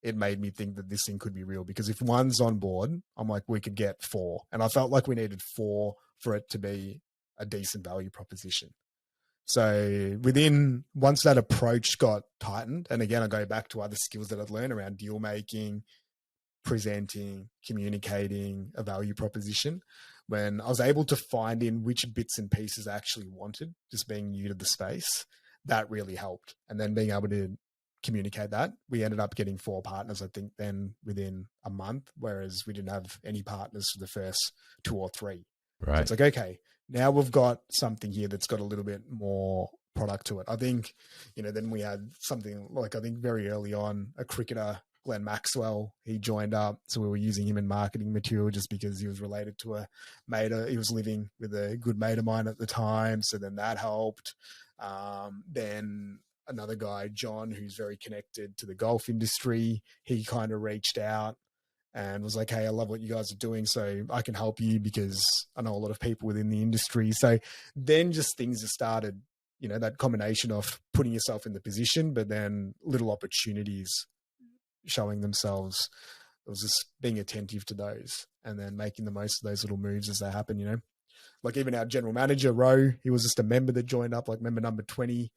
it made me think that this thing could be real. Because if one's on board, I'm like, we could get 4. And I felt like we needed 4 for it to be a decent value proposition. So once that approach got tightened, and again, I go back to other skills that I'd learned around deal making, presenting, communicating a value proposition, when I was able to find in which bits and pieces I actually wanted, just being new to the space, that really helped. And then being able to communicate that, we ended up getting 4 partners, I think, then within a month, whereas we didn't have any partners for the first 2 or 3. Right. So it's like, okay, now we've got something here that's got a little bit more product to it. I think, then we had something like, I think very early on, a cricketer, Glenn Maxwell, he joined up. So we were using him in marketing material just because he was related to a mate. He was living with a good mate of mine at the time. So then that helped. Then another guy, John, who's very connected to the golf industry, he kind of reached out and was like, hey, I love what you guys are doing, so I can help you because I know a lot of people within the industry. So then just things have started, that combination of putting yourself in the position, but then little opportunities showing themselves. It was just being attentive to those and then making the most of those little moves as they happen, Like even our general manager, Ro, he was just a member that joined up, like member number 20,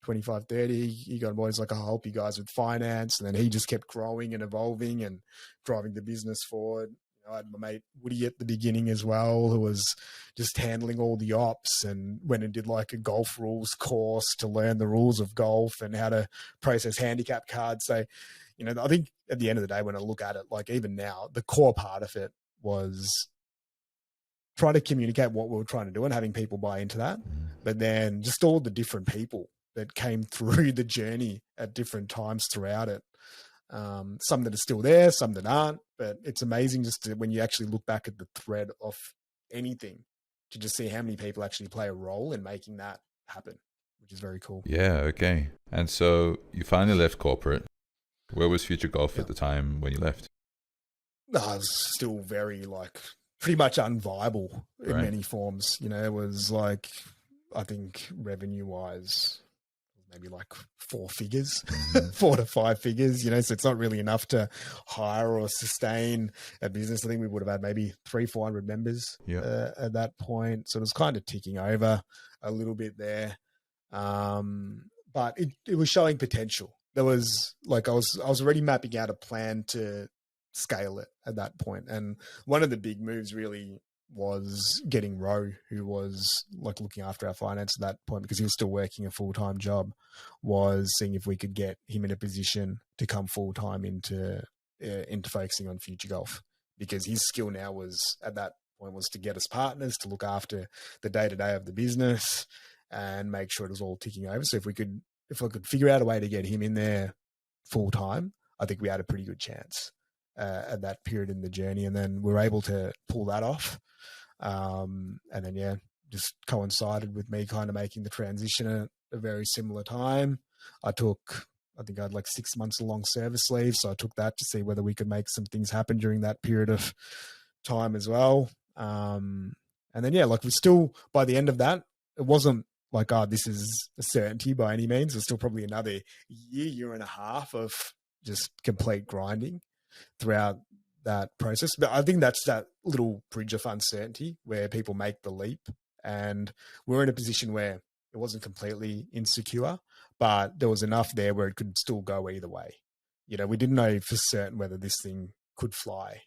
25, 30. He got boys like, I'll help you guys with finance. And then he just kept growing and evolving and driving the business forward. I had my mate Woody at the beginning as well, who was just handling all the ops and went and did like a golf rules course to learn the rules of golf and how to process handicap cards. So, I think at the end of the day, when I look at it, like even now, the core part of it was trying to communicate what we were trying to do and having people buy into that. But then just all the different people that came through the journey at different times throughout it. Some that are still there, some that aren't, but it's amazing just when you actually look back at the thread of anything to just see how many people actually play a role in making that happen, which is very cool. Yeah. Okay. And so you finally left corporate. Where was FutureGolf at the time when you left? I was still very pretty much unviable in many forms. It was like, I think revenue wise, maybe like 4 figures, 4 to 5 figures, so it's not really enough to hire or sustain a business. I think we would have had maybe 300-400 members at that point. So it was kind of ticking over a little bit there. But it was showing potential. There was I was already mapping out a plan to scale it at that point. And one of the big moves really was getting Ro, who was looking after our finance at that point because he was still working a full-time job, was seeing if we could get him in a position to come full-time into focusing on FutureGolf, because his skill now was at that point was to get us partners to look after the day-to-day of the business and make sure it was all ticking over. So if I could figure out a way to get him in there full-time, I think we had a pretty good chance at that period in the journey. And then we were able to pull that off. And then, just coincided with me kind of making the transition at a very similar time. I think I had 6 months of long service leave. So I took that to see whether we could make some things happen during that period of time as well. And then, we still, by the end of that, it wasn't this is a certainty by any means. There's still probably another year and a half of just complete grinding throughout that process. But I think that's that little bridge of uncertainty where people make the leap, and we're in a position where it wasn't completely insecure, but there was enough there where it could still go either way. We didn't know for certain whether this thing could fly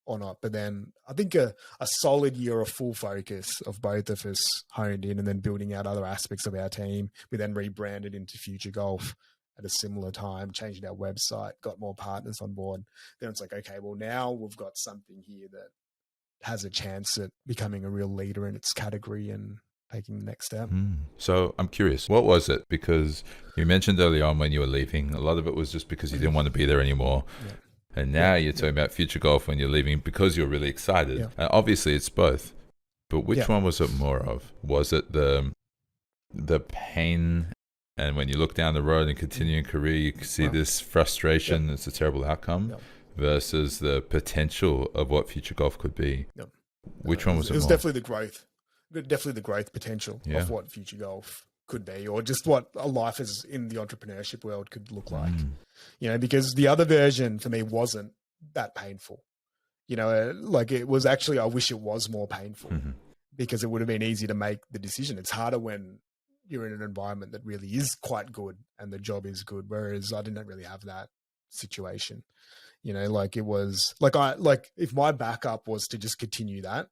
or not. But then I think a solid year of full focus of both of us honed in, and then building out other aspects of our team. We then rebranded into FutureGolf at a similar time, changed our website, got more partners on board. Then it's okay, well, now we've got something here that has a chance at becoming a real leader in its category and taking the next step. So I'm curious, what was it? Because you mentioned early on when you were leaving, a lot of it was just because you didn't want to be there anymore. Yeah. And now you're talking about FutureGolf when you're leaving because you're really excited. Yeah. Obviously, it's both. But which one was it more of? Was it the pain, and when you look down the road and continuing career, you can see this frustration, it's a terrible outcome, versus the potential of what FutureGolf could be? Which one was it more? It was definitely the growth. definitely the growth potential Yeah. of what FutureGolf could be, or just what a life is in the entrepreneurship world could look like. Because the other version for me wasn't that painful. Like it was actually, I wish it was more painful because it would have been easy to make the decision. It's harder when you're in an environment that really is quite good and the job is good. Whereas I didn't really have that situation, like it was like if my backup was to just continue that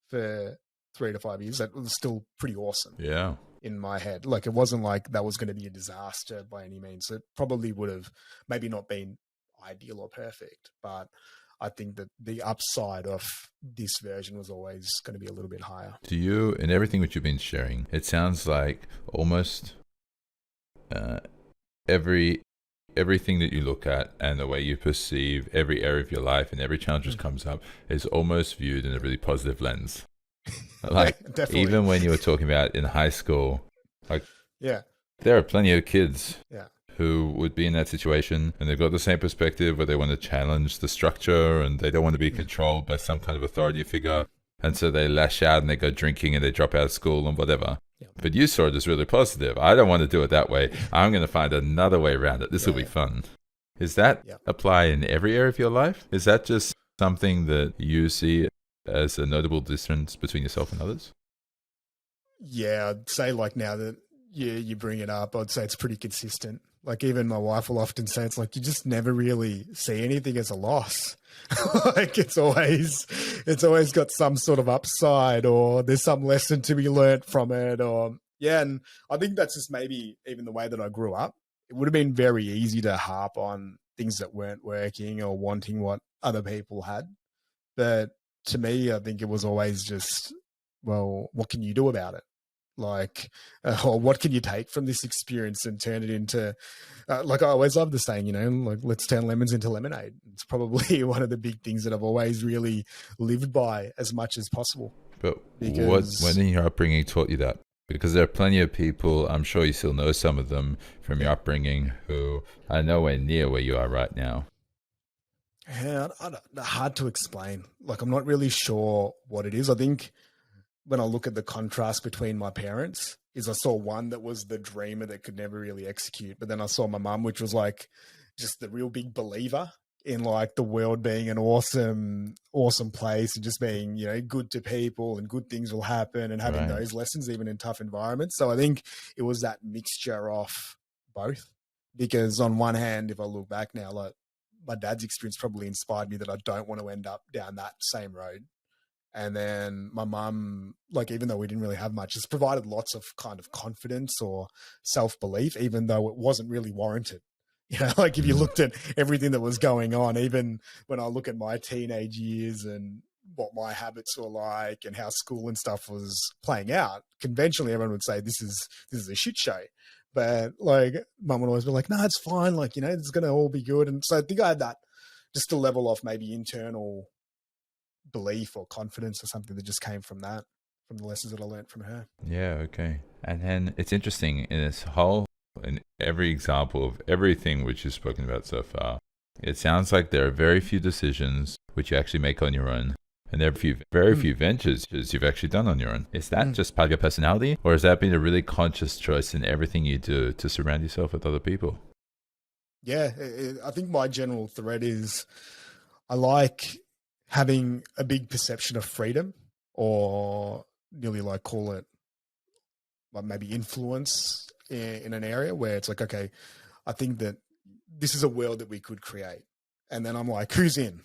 for 3 to 5 years, that was still pretty awesome. Yeah. In my head. Like it wasn't like that was going to be a disaster by any means. It probably would have maybe not been ideal or perfect, but I think that the upside of this version was always going to be a little bit higher. To you, in everything which you've been sharing, it sounds like almost everything that you look at and the way you perceive every area of your life and every challenge that comes up is almost viewed in a really positive lens. Like even when you were talking about in high school, like there are plenty of kids who would be in that situation and they've got the same perspective where they want to challenge the structure and they don't want to be controlled by some kind of authority figure, and so they lash out and they go drinking and they drop out of school and whatever. But you saw it as really positive. I don't want to do it that way. I'm going to find another way around it. This will be fun. Is that apply in every area of your life? Is that just something that you see as a notable difference between yourself and others? Yeah, I'd say like now that you bring it up, I'd say it's pretty consistent. Like even my wife will often say it's like you just never really see anything as a loss. Like it's always got some sort of upside, or there's some lesson to be learnt from it, or and I think that's just maybe even the way that I grew up. It would have been very easy to harp on things that weren't working or wanting what other people had. But to me, I think it was always just, well, what can you do about it? Like, or what can you take from this experience and turn it into, like I always love the saying, like let's turn lemons into lemonade. It's probably one of the big things that I've always really lived by as much as possible. But when in your upbringing taught you that? Because there are plenty of people, I'm sure you still know some of them from your upbringing, who are nowhere near where you are right now. Yeah, hard to explain. Like, I'm not really sure what it is. I think when I look at the contrast between my parents is I saw one that was the dreamer that could never really execute. But then I saw my mum, which was like just the real big believer in like the world being an awesome place and just being, good to people and good things will happen and having those lessons even in tough environments. So I think it was that mixture of both, because on one hand, if I look back now, like my dad's experience probably inspired me that I don't want to end up down that same road. And then my mum, like, even though we didn't really have much, has provided lots of kind of confidence or self-belief, even though it wasn't really warranted. Like if you looked at everything that was going on, even when I look at my teenage years and what my habits were like and how school and stuff was playing out, conventionally everyone would say this is a shit show. But like mum would always be like, no, it's fine. Like, it's going to all be good. And so I think I had that just a level of maybe internal belief or confidence or something that just came from that, from the lessons that I learned from her. Yeah. Okay. And then it's interesting in this whole, in every example of everything which you've spoken about so far, it sounds like there are very few decisions which you actually make on your own. And there are very few ventures you've actually done on your own. Is that just part of your personality, or has that been a really conscious choice in everything you do to surround yourself with other people? Yeah, I think my general thread is I like having a big perception of freedom, or nearly like call it like maybe influence in an area where it's like, okay, I think that this is a world that we could create. And then I'm like, who's in?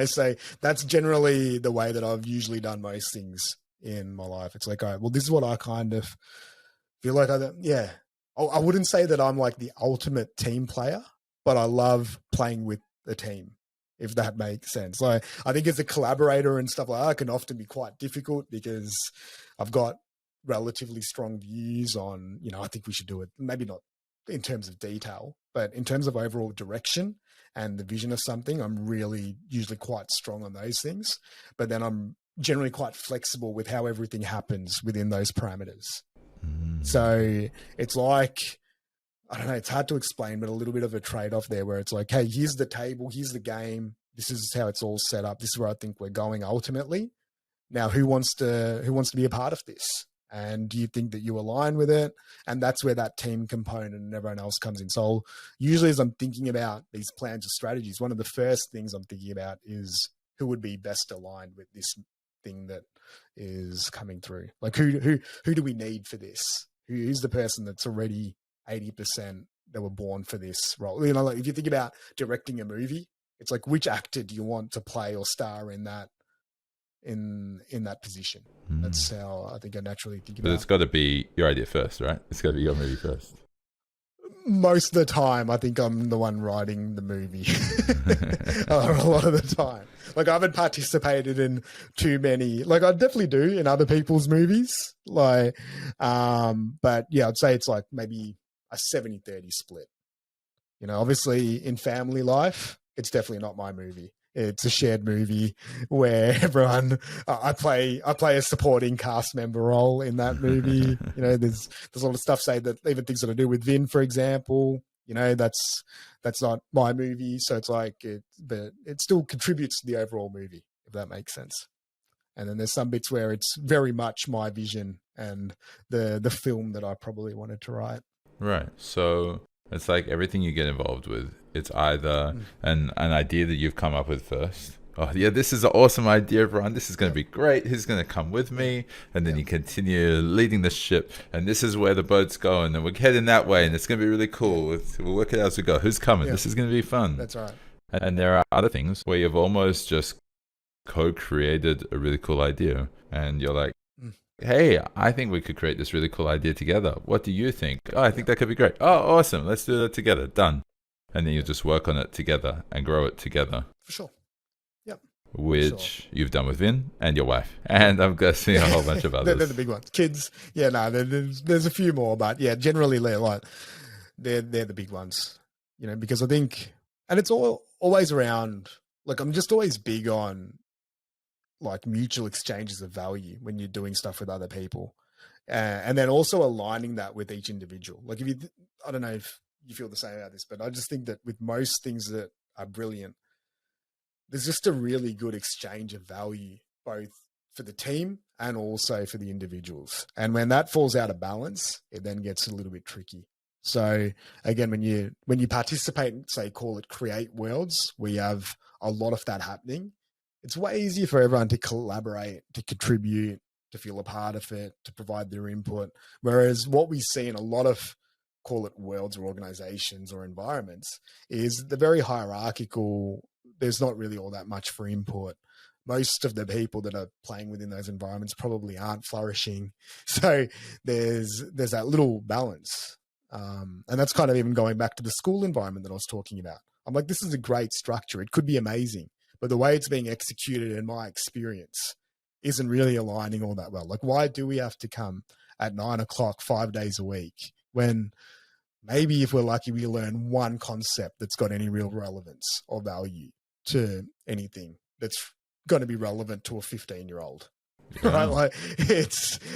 So that's generally the way that I've usually done most things in my life. It's like, all right, well, this is what I kind of feel like. I wouldn't say that I'm like the ultimate team player, but I love playing with the team, if that makes sense. Like, I think as a collaborator and stuff like that, it can often be quite difficult because I've got relatively strong views on, I think we should do it. Maybe not in terms of detail, but in terms of overall direction and the vision of something, I'm really usually quite strong on those things. But then I'm generally quite flexible with how everything happens within those parameters. So it's like, I don't know, it's hard to explain, but a little bit of a trade-off there where it's like, hey, here's the table, here's the game, this is how it's all set up, this is where I think we're going ultimately. Now, who wants to be a part of this? And do you think that you align with it? And that's where that team component and everyone else comes in. So usually as I'm thinking about these plans or strategies, one of the first things I'm thinking about is who would be best aligned with this thing that is coming through. Like who do we need for this? Who's the person that's already 80% that were born for this role? You know, like if you think about directing a movie, it's like, which actor do you want to play or star in that position? That's how I think I naturally think about it. But it's got to be your idea first, right? It's got to be your movie first. Most of the time, I think I'm the one writing the movie. A lot of the time. Like, I haven't participated in too many. Like, I definitely do in other people's movies. Like, but yeah, I'd say it's like maybe a 70-30 split. You know, obviously in family life, it's definitely not my movie. It's a shared movie where everyone, I play a supporting cast member role in that movie. You know, there's a lot of stuff, say that even things that I do with Vin, for example, you know, that's not my movie. So it's like, but it still contributes to the overall movie, if that makes sense. And then there's some bits where it's very much my vision and the film that I probably wanted to write. Right. So it's like everything you get involved with, it's either an idea that you've come up with first. Oh, yeah, this is an awesome idea, everyone. This is going to be great. Who's going to come with me? And then you continue leading the ship. And this is where the boat's going. And we're heading that way. And it's going to be really cool. We'll work it out as we go. Who's coming? This is going to be fun. That's right. And there are other things where you've almost just co-created a really cool idea. And you're like, hey, I think we could create this really cool idea together. What do you think? Oh, I think that could be great. Oh, awesome. Let's do that together. Done. And then you just work on it together and grow it together. For sure. Yep. Which you've done with Vin and your wife. And I'm guessing a whole bunch of others. They're the big ones. Kids. Yeah, no, there's a few more, but yeah, generally they're the big ones, you know, because I think, and it's always around, like, I'm just always big on like mutual exchanges of value when you're doing stuff with other people. And then also aligning that with each individual. Like I don't know if you feel the same about this, but I just think that with most things that are brilliant, there's just a really good exchange of value, both for the team and also for the individuals. And when that falls out of balance, it then gets a little bit tricky. So again, when you participate, say, call it create worlds, we have a lot of that happening. It's way easier for everyone to collaborate, to contribute, to feel a part of it, to provide their input. Whereas what we see in a lot of, call it worlds or organizations or environments, is the very hierarchical. There's not really all that much for input. Most of the people that are playing within those environments probably aren't flourishing. So there's that little balance. And that's kind of even going back to the school environment that I was talking about. I'm like, this is a great structure. It could be amazing. But the way it's being executed, in my experience, isn't really aligning all that well. Like, why do we have to come at 9:00, 5 days a week, when maybe if we're lucky, we learn one concept that's got any real relevance or value to anything that's going to be relevant to a 15-year-old, right? Like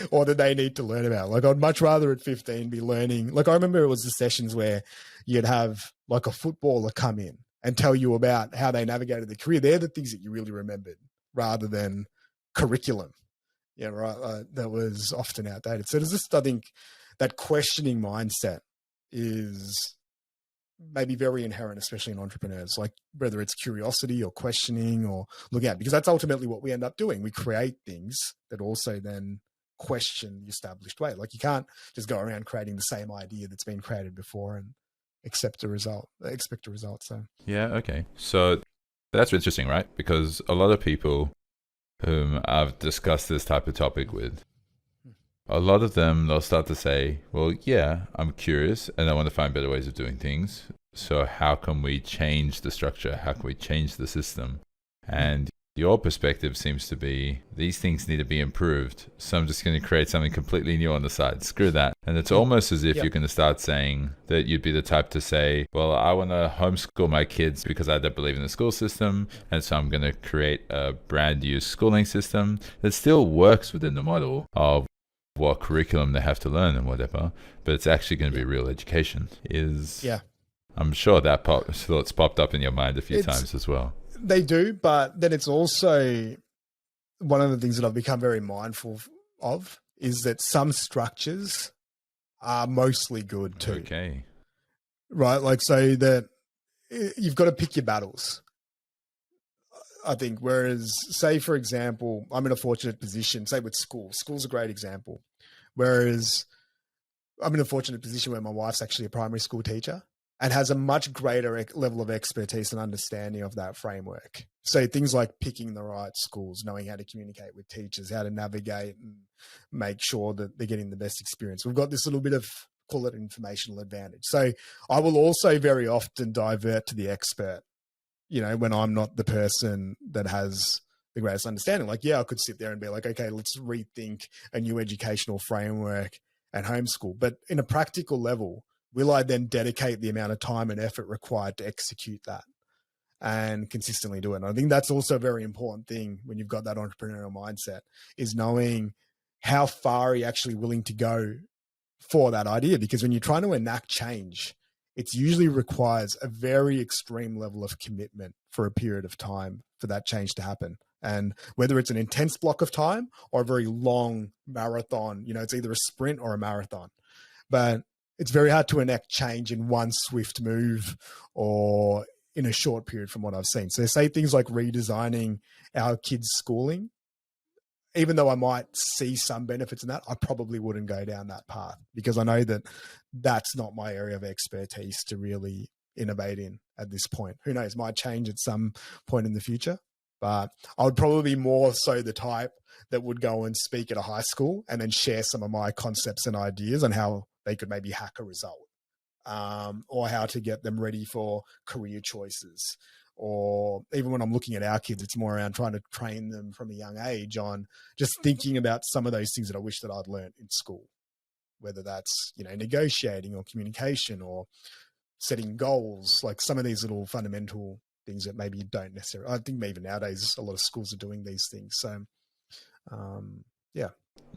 or that they need to learn about. Like, I'd much rather at 15 be learning. Like, I remember it was the sessions where you'd have like a footballer come in and tell you about how they navigated their career. They're the things that you really remembered, rather than curriculum. Yeah, right. That was often outdated. So there's just, I think, that questioning mindset is maybe very inherent, especially in entrepreneurs, like whether it's curiosity or questioning or look out, because that's ultimately what we end up doing. We create things that also then question the established way. Like, you can't just go around creating the same idea that's been created before and expect a result. So yeah, okay. So that's interesting, right? Because a lot of people whom I've discussed this type of topic with, a lot of them, they'll start to say, well, yeah, I'm curious and I want to find better ways of doing things. So how can we change the structure? How can we change the system? And your perspective seems to be, these things need to be improved. So I'm just going to create something completely new on the side. Screw that. And it's almost as if you're going to start saying that you'd be the type to say, well, I want to homeschool my kids because I don't believe in the school system. And so I'm going to create a brand new schooling system that still works within the model of what curriculum they have to learn and whatever, but it's actually going to be real education. I'm sure that thoughts popped up in your mind a few times as well. They do, but then it's also one of the things that I've become very mindful of is that some structures are mostly good too. Okay. Right? Like, so that you've got to pick your battles, I think. Whereas, say, for example, I'm in a fortunate position, say with school. School's a great example. Whereas I'm in a fortunate position where my wife's actually a primary school teacher and has a much greater level of expertise and understanding of that framework. So things like picking the right schools, knowing how to communicate with teachers, how to navigate and make sure that they're getting the best experience. We've got this little bit of, call it, informational advantage. So I will also very often divert to the expert, you know, when I'm not the person that has the greatest understanding. Like, yeah, I could sit there and be like, okay, let's rethink a new educational framework and homeschool. But in a practical level, will I then dedicate the amount of time and effort required to execute that and consistently do it? And I think that's also a very important thing when you've got that entrepreneurial mindset, is knowing how far are you actually willing to go for that idea. Because when you're trying to enact change, it usually requires a very extreme level of commitment for a period of time for that change to happen. And whether it's an intense block of time or a very long marathon, you know, it's either a sprint or a marathon. But it's very hard to enact change in one swift move or in a short period from what I've seen. So say things like redesigning our kids' schooling, even though I might see some benefits in that, I probably wouldn't go down that path because I know that that's not my area of expertise to really innovate in at this point. Who knows, might change at some point in the future, but I would probably be more so the type that would go and speak at a high school and then share some of my concepts and ideas on how they could maybe hack a result, or how to get them ready for career choices. Or even when I'm looking at our kids, it's more around trying to train them from a young age on just thinking about some of those things that I wish that I'd learned in school, whether that's, you know, negotiating or communication or setting goals, like some of these little fundamental things that maybe you don't necessarily, I think even nowadays, a lot of schools are doing these things. So, yeah.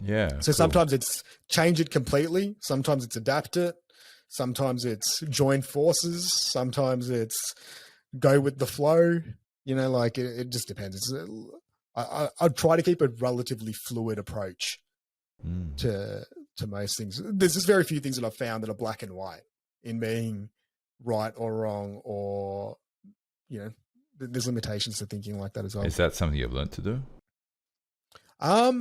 Yeah. So cool. sometimes it's change it completely. Sometimes it's adapt it. Sometimes it's join forces. Sometimes it's go with the flow, you know, like it just depends. I'd try to keep a relatively fluid approach to most things. There's just very few things that I've found that are black and white in being right or wrong, or, you know, there's limitations to thinking like that as well. Is that something you've learned to do? I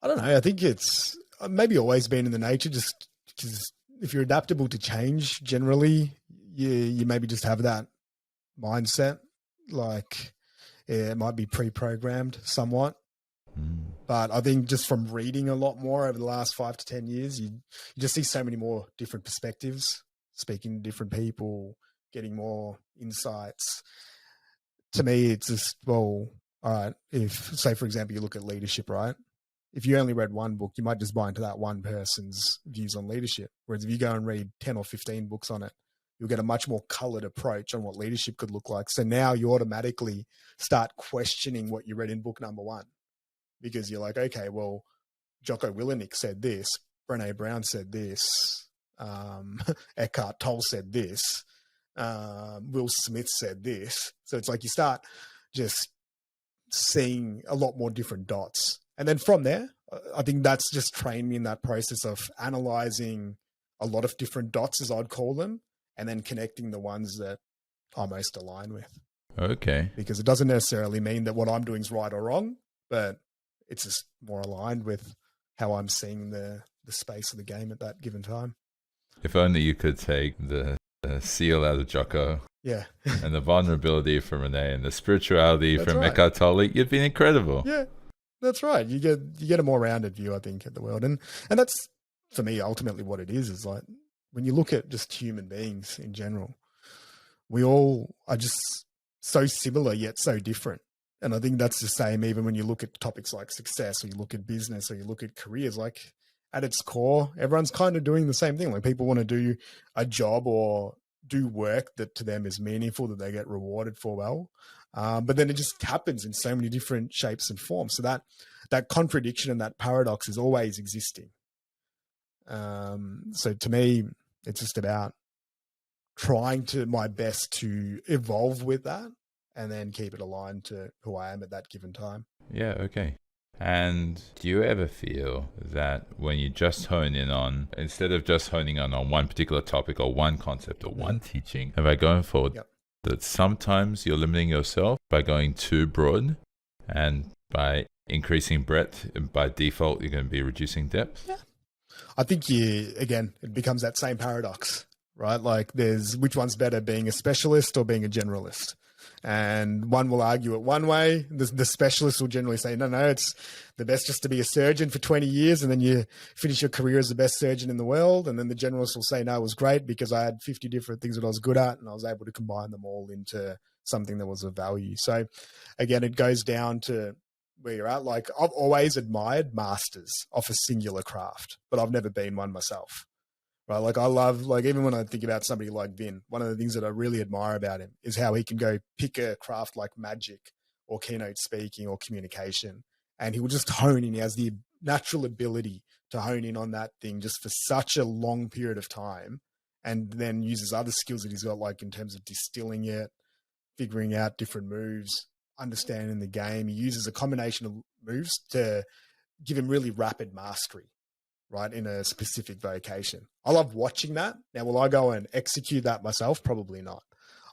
don't know. I think it's maybe always been in the nature, just because if you're adaptable to change, generally, you maybe just have that mindset. Like, yeah, it might be pre-programmed somewhat. But I think just from reading a lot more over the last 5 to 10 years, you just see so many more different perspectives, speaking to different people, getting more insights. To me, it's just, well, all right, if, say, for example, you look at leadership, right? If you only read one book, you might just buy into that one person's views on leadership. Whereas if you go and read 10 or 15 books on it, you'll get a much more colored approach on what leadership could look like. So now you automatically start questioning what you read in book number one, because you're like, okay, well, Jocko Willenick said this, Brené Brown said this, Eckhart Tolle said this, Will Smith said this. So it's like you start just seeing a lot more different dots. And then from there, I think that's just trained me in that process of analyzing a lot of different dots, as I'd call them, and then connecting the ones that I most align with. Okay. Because it doesn't necessarily mean that what I'm doing is right or wrong, but it's just more aligned with how I'm seeing the space of the game at that given time. If only you could take the seal out of Jocko, yeah, and the vulnerability from Renee, and the spirituality that's from right. Eckhart Tolle, you'd be incredible. Yeah, that's right. You get a more rounded view, I think, at the world, and that's for me ultimately what it is like when you look at just human beings in general, we all are just so similar yet so different. And I think that's the same even when you look at topics like success, or you look at business, or you look at careers. Like at its core, everyone's kind of doing the same thing. Like people want to do a job or do work that to them is meaningful, that they get rewarded for well. But then it just happens in so many different shapes and forms. So that contradiction and that paradox is always existing. So to me, it's just about trying to my best to evolve with that and then keep it aligned to who I am at that given time. Yeah, okay. And do you ever feel that when you just hone in on, instead of just honing in on one particular topic or one concept or one teaching, and by going forward, Yep. that sometimes you're limiting yourself by going too broad, and by increasing breadth, by default, you're going to be reducing depth? Yeah. I think it becomes that same paradox, right? Like there's which one's better, being a specialist or being a generalist? And one will argue it one way. The specialist will generally say, no, it's the best just to be a surgeon for 20 years and then you finish your career as the best surgeon in the world. And then the generalist will say, no, it was great because I had 50 different things that I was good at and I was able to combine them all into something that was of value. So again, it goes down to where you're at. Like I've always admired masters of a singular craft, but I've never been one myself. Right. Like I love, like even when I think about somebody like Vin, one of the things that I really admire about him is how he can go pick a craft like magic or keynote speaking or communication, and he will just hone in. He has the natural ability to hone in on that thing just for such a long period of time, and then uses other skills that he's got, like in terms of distilling it, figuring out different moves, understanding the game. He uses a combination of moves to give him really rapid mastery, right, in a specific vocation. I love watching that. Now, will I go and execute that myself? Probably not.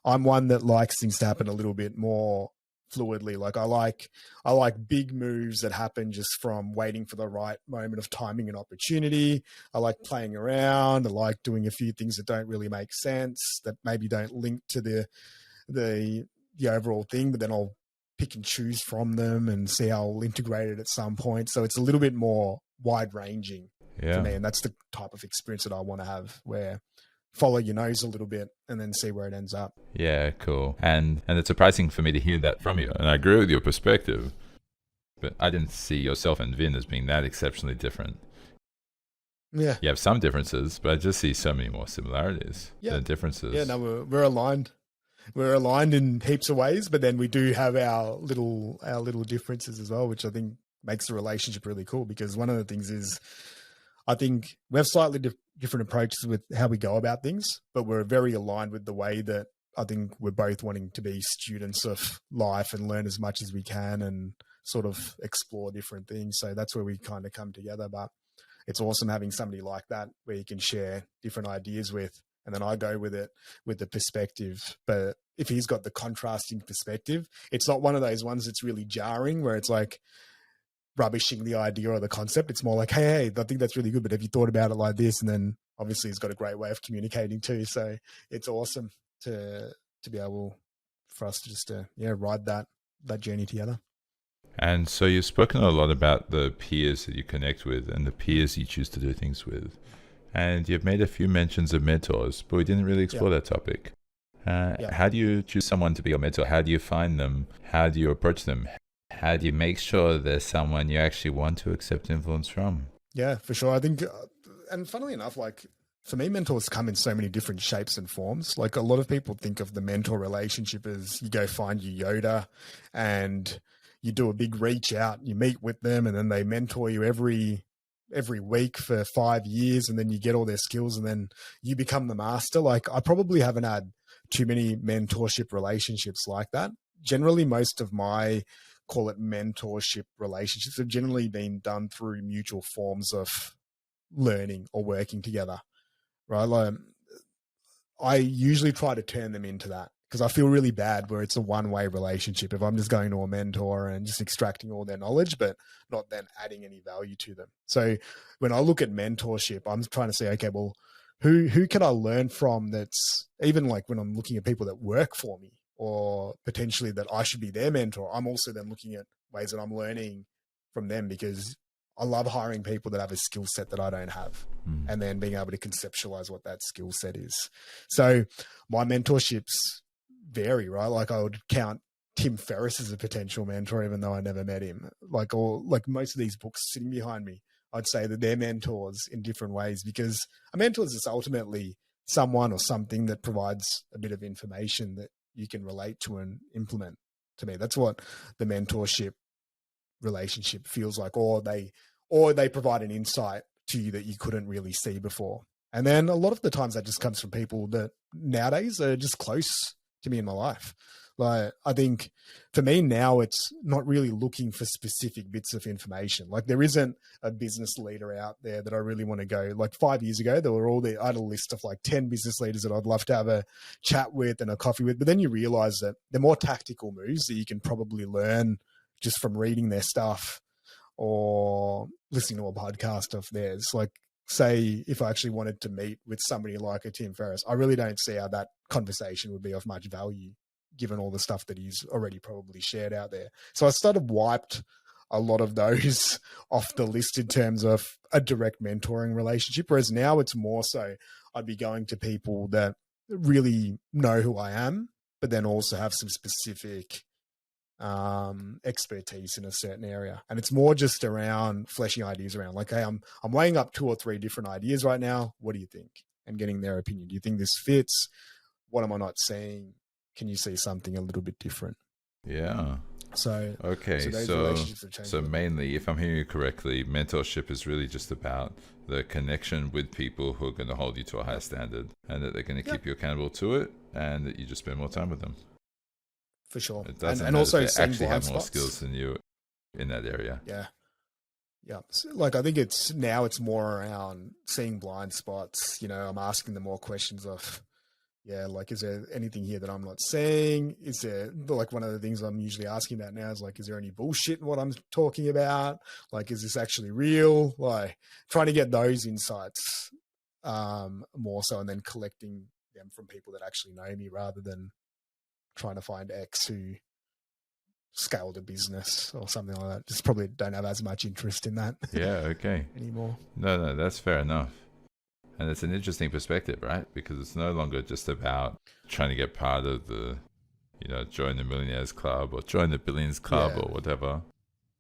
I'm one that likes things to happen a little bit more fluidly. Like I like big moves that happen just from waiting for the right moment of timing and opportunity. I like playing around. I like doing a few things that don't really make sense, that maybe don't link to the overall thing, but then I'll pick and choose from them and see how I'll integrate it at some point. So it's a little bit more wide ranging for me. And that's the type of experience that I want to have, where follow your nose a little bit and then see where it ends up. Yeah, cool. And it's surprising for me to hear that from you. And I agree with your perspective, but I didn't see yourself and Vin as being that exceptionally different. Yeah. You have some differences, but I just see so many more similarities than differences. Yeah, no, we're aligned. We're aligned in heaps of ways, but then we do have our little differences as well, which I think makes the relationship really cool. Because one of the things is, I think we have slightly different approaches with how we go about things, but we're very aligned with the way that I think we're both wanting to be students of life and learn as much as we can and sort of explore different things. So that's where we kind of come together. But it's awesome having somebody like that where you can share different ideas with, and then I go with it with the perspective. But if he's got the contrasting perspective, it's not one of those ones that's really jarring where it's like rubbishing the idea or the concept. It's more like, hey, I think that's really good, but have you thought about it like this? And then obviously he's got a great way of communicating too. So it's awesome to be able for us to just ride that journey together. And so you've spoken a lot about the peers that you connect with and the peers you choose to do things with. And you've made a few mentions of mentors, but we didn't really explore that topic. How do you choose someone to be your mentor? How do you find them? How do you approach them? How do you make sure there's someone you actually want to accept influence from? Yeah, for sure. I think, and funnily enough, like for me, mentors come in so many different shapes and forms. Like a lot of people think of the mentor relationship as you go find your Yoda and you do a big reach out, you meet with them, and then they mentor you every week for 5 years, and then you get all their skills and then you become the master. Like I probably haven't had too many mentorship relationships like that. Generally, most of my call it mentorship relationships have generally been done through mutual forms of learning or working together, right? Like I usually try to turn them into that because I feel really bad where it's a one-way relationship. If I'm just going to a mentor and just extracting all their knowledge, but not then adding any value to them. So when I look at mentorship, I'm trying to say, okay, well, who can I learn from? That's even like when I'm looking at people that work for me, or potentially that I should be their mentor, I'm also then looking at ways that I'm learning from them, because I love hiring people that have a skill set that I don't have, and then being able to conceptualize what that skill set is. So my mentorships vary, right? Like I would count Tim Ferriss as a potential mentor, even though I never met him. Like most of these books sitting behind me, I'd say that they're mentors in different ways, because a mentor is just ultimately someone or something that provides a bit of information that you can relate to and implement. To me, that's what the mentorship relationship feels like, or they provide an insight to you that you couldn't really see before. And then a lot of the times that just comes from people that nowadays are just close to me in my life. Like, I think for me now, it's not really looking for specific bits of information. Like, there isn't a business leader out there that I really want to go. Like 5 years ago, I had a list of like 10 business leaders that I'd love to have a chat with and a coffee with. But then you realize that they're more tactical moves that you can probably learn just from reading their stuff or listening to a podcast of theirs. Like, say if I actually wanted to meet with somebody like a Tim Ferriss, I really don't see how that conversation would be of much value given all the stuff that he's already probably shared out there. So I sort of wiped a lot of those off the list in terms of a direct mentoring relationship. Whereas now it's more so I'd be going to people that really know who I am, but then also have some specific expertise in a certain area. And it's more just around fleshing ideas around like, hey, I'm weighing up 2 or 3 different ideas right now. What do you think? And getting their opinion. Do you think this fits? What am I not seeing? Can you see something a little bit different? Yeah. So okay, so mainly, if I'm hearing you correctly, mentorship is really just about the connection with people who are going to hold you to a higher standard, and that they're going to keep you accountable to it, and that you just spend more time with them. For sure. It doesn't and also they actually have more spots. skills than you in that area. Yeah. Yeah. So, like, I think it's more around seeing blind spots. You know, I'm asking them more questions of, like, is there anything here that I'm not seeing? Is there, like, one of the things I'm usually asking about now is like, is there any bullshit in what I'm talking about? Like, is this actually real? Like, trying to get those insights more so, and then collecting them from people that actually know me rather than trying to find X who scaled a business or something like that. Just probably don't have as much interest in that. Anymore. No, that's fair enough. And it's an interesting perspective, right? Because it's no longer just about trying to get part of the, join the millionaires club or join the billions club or whatever.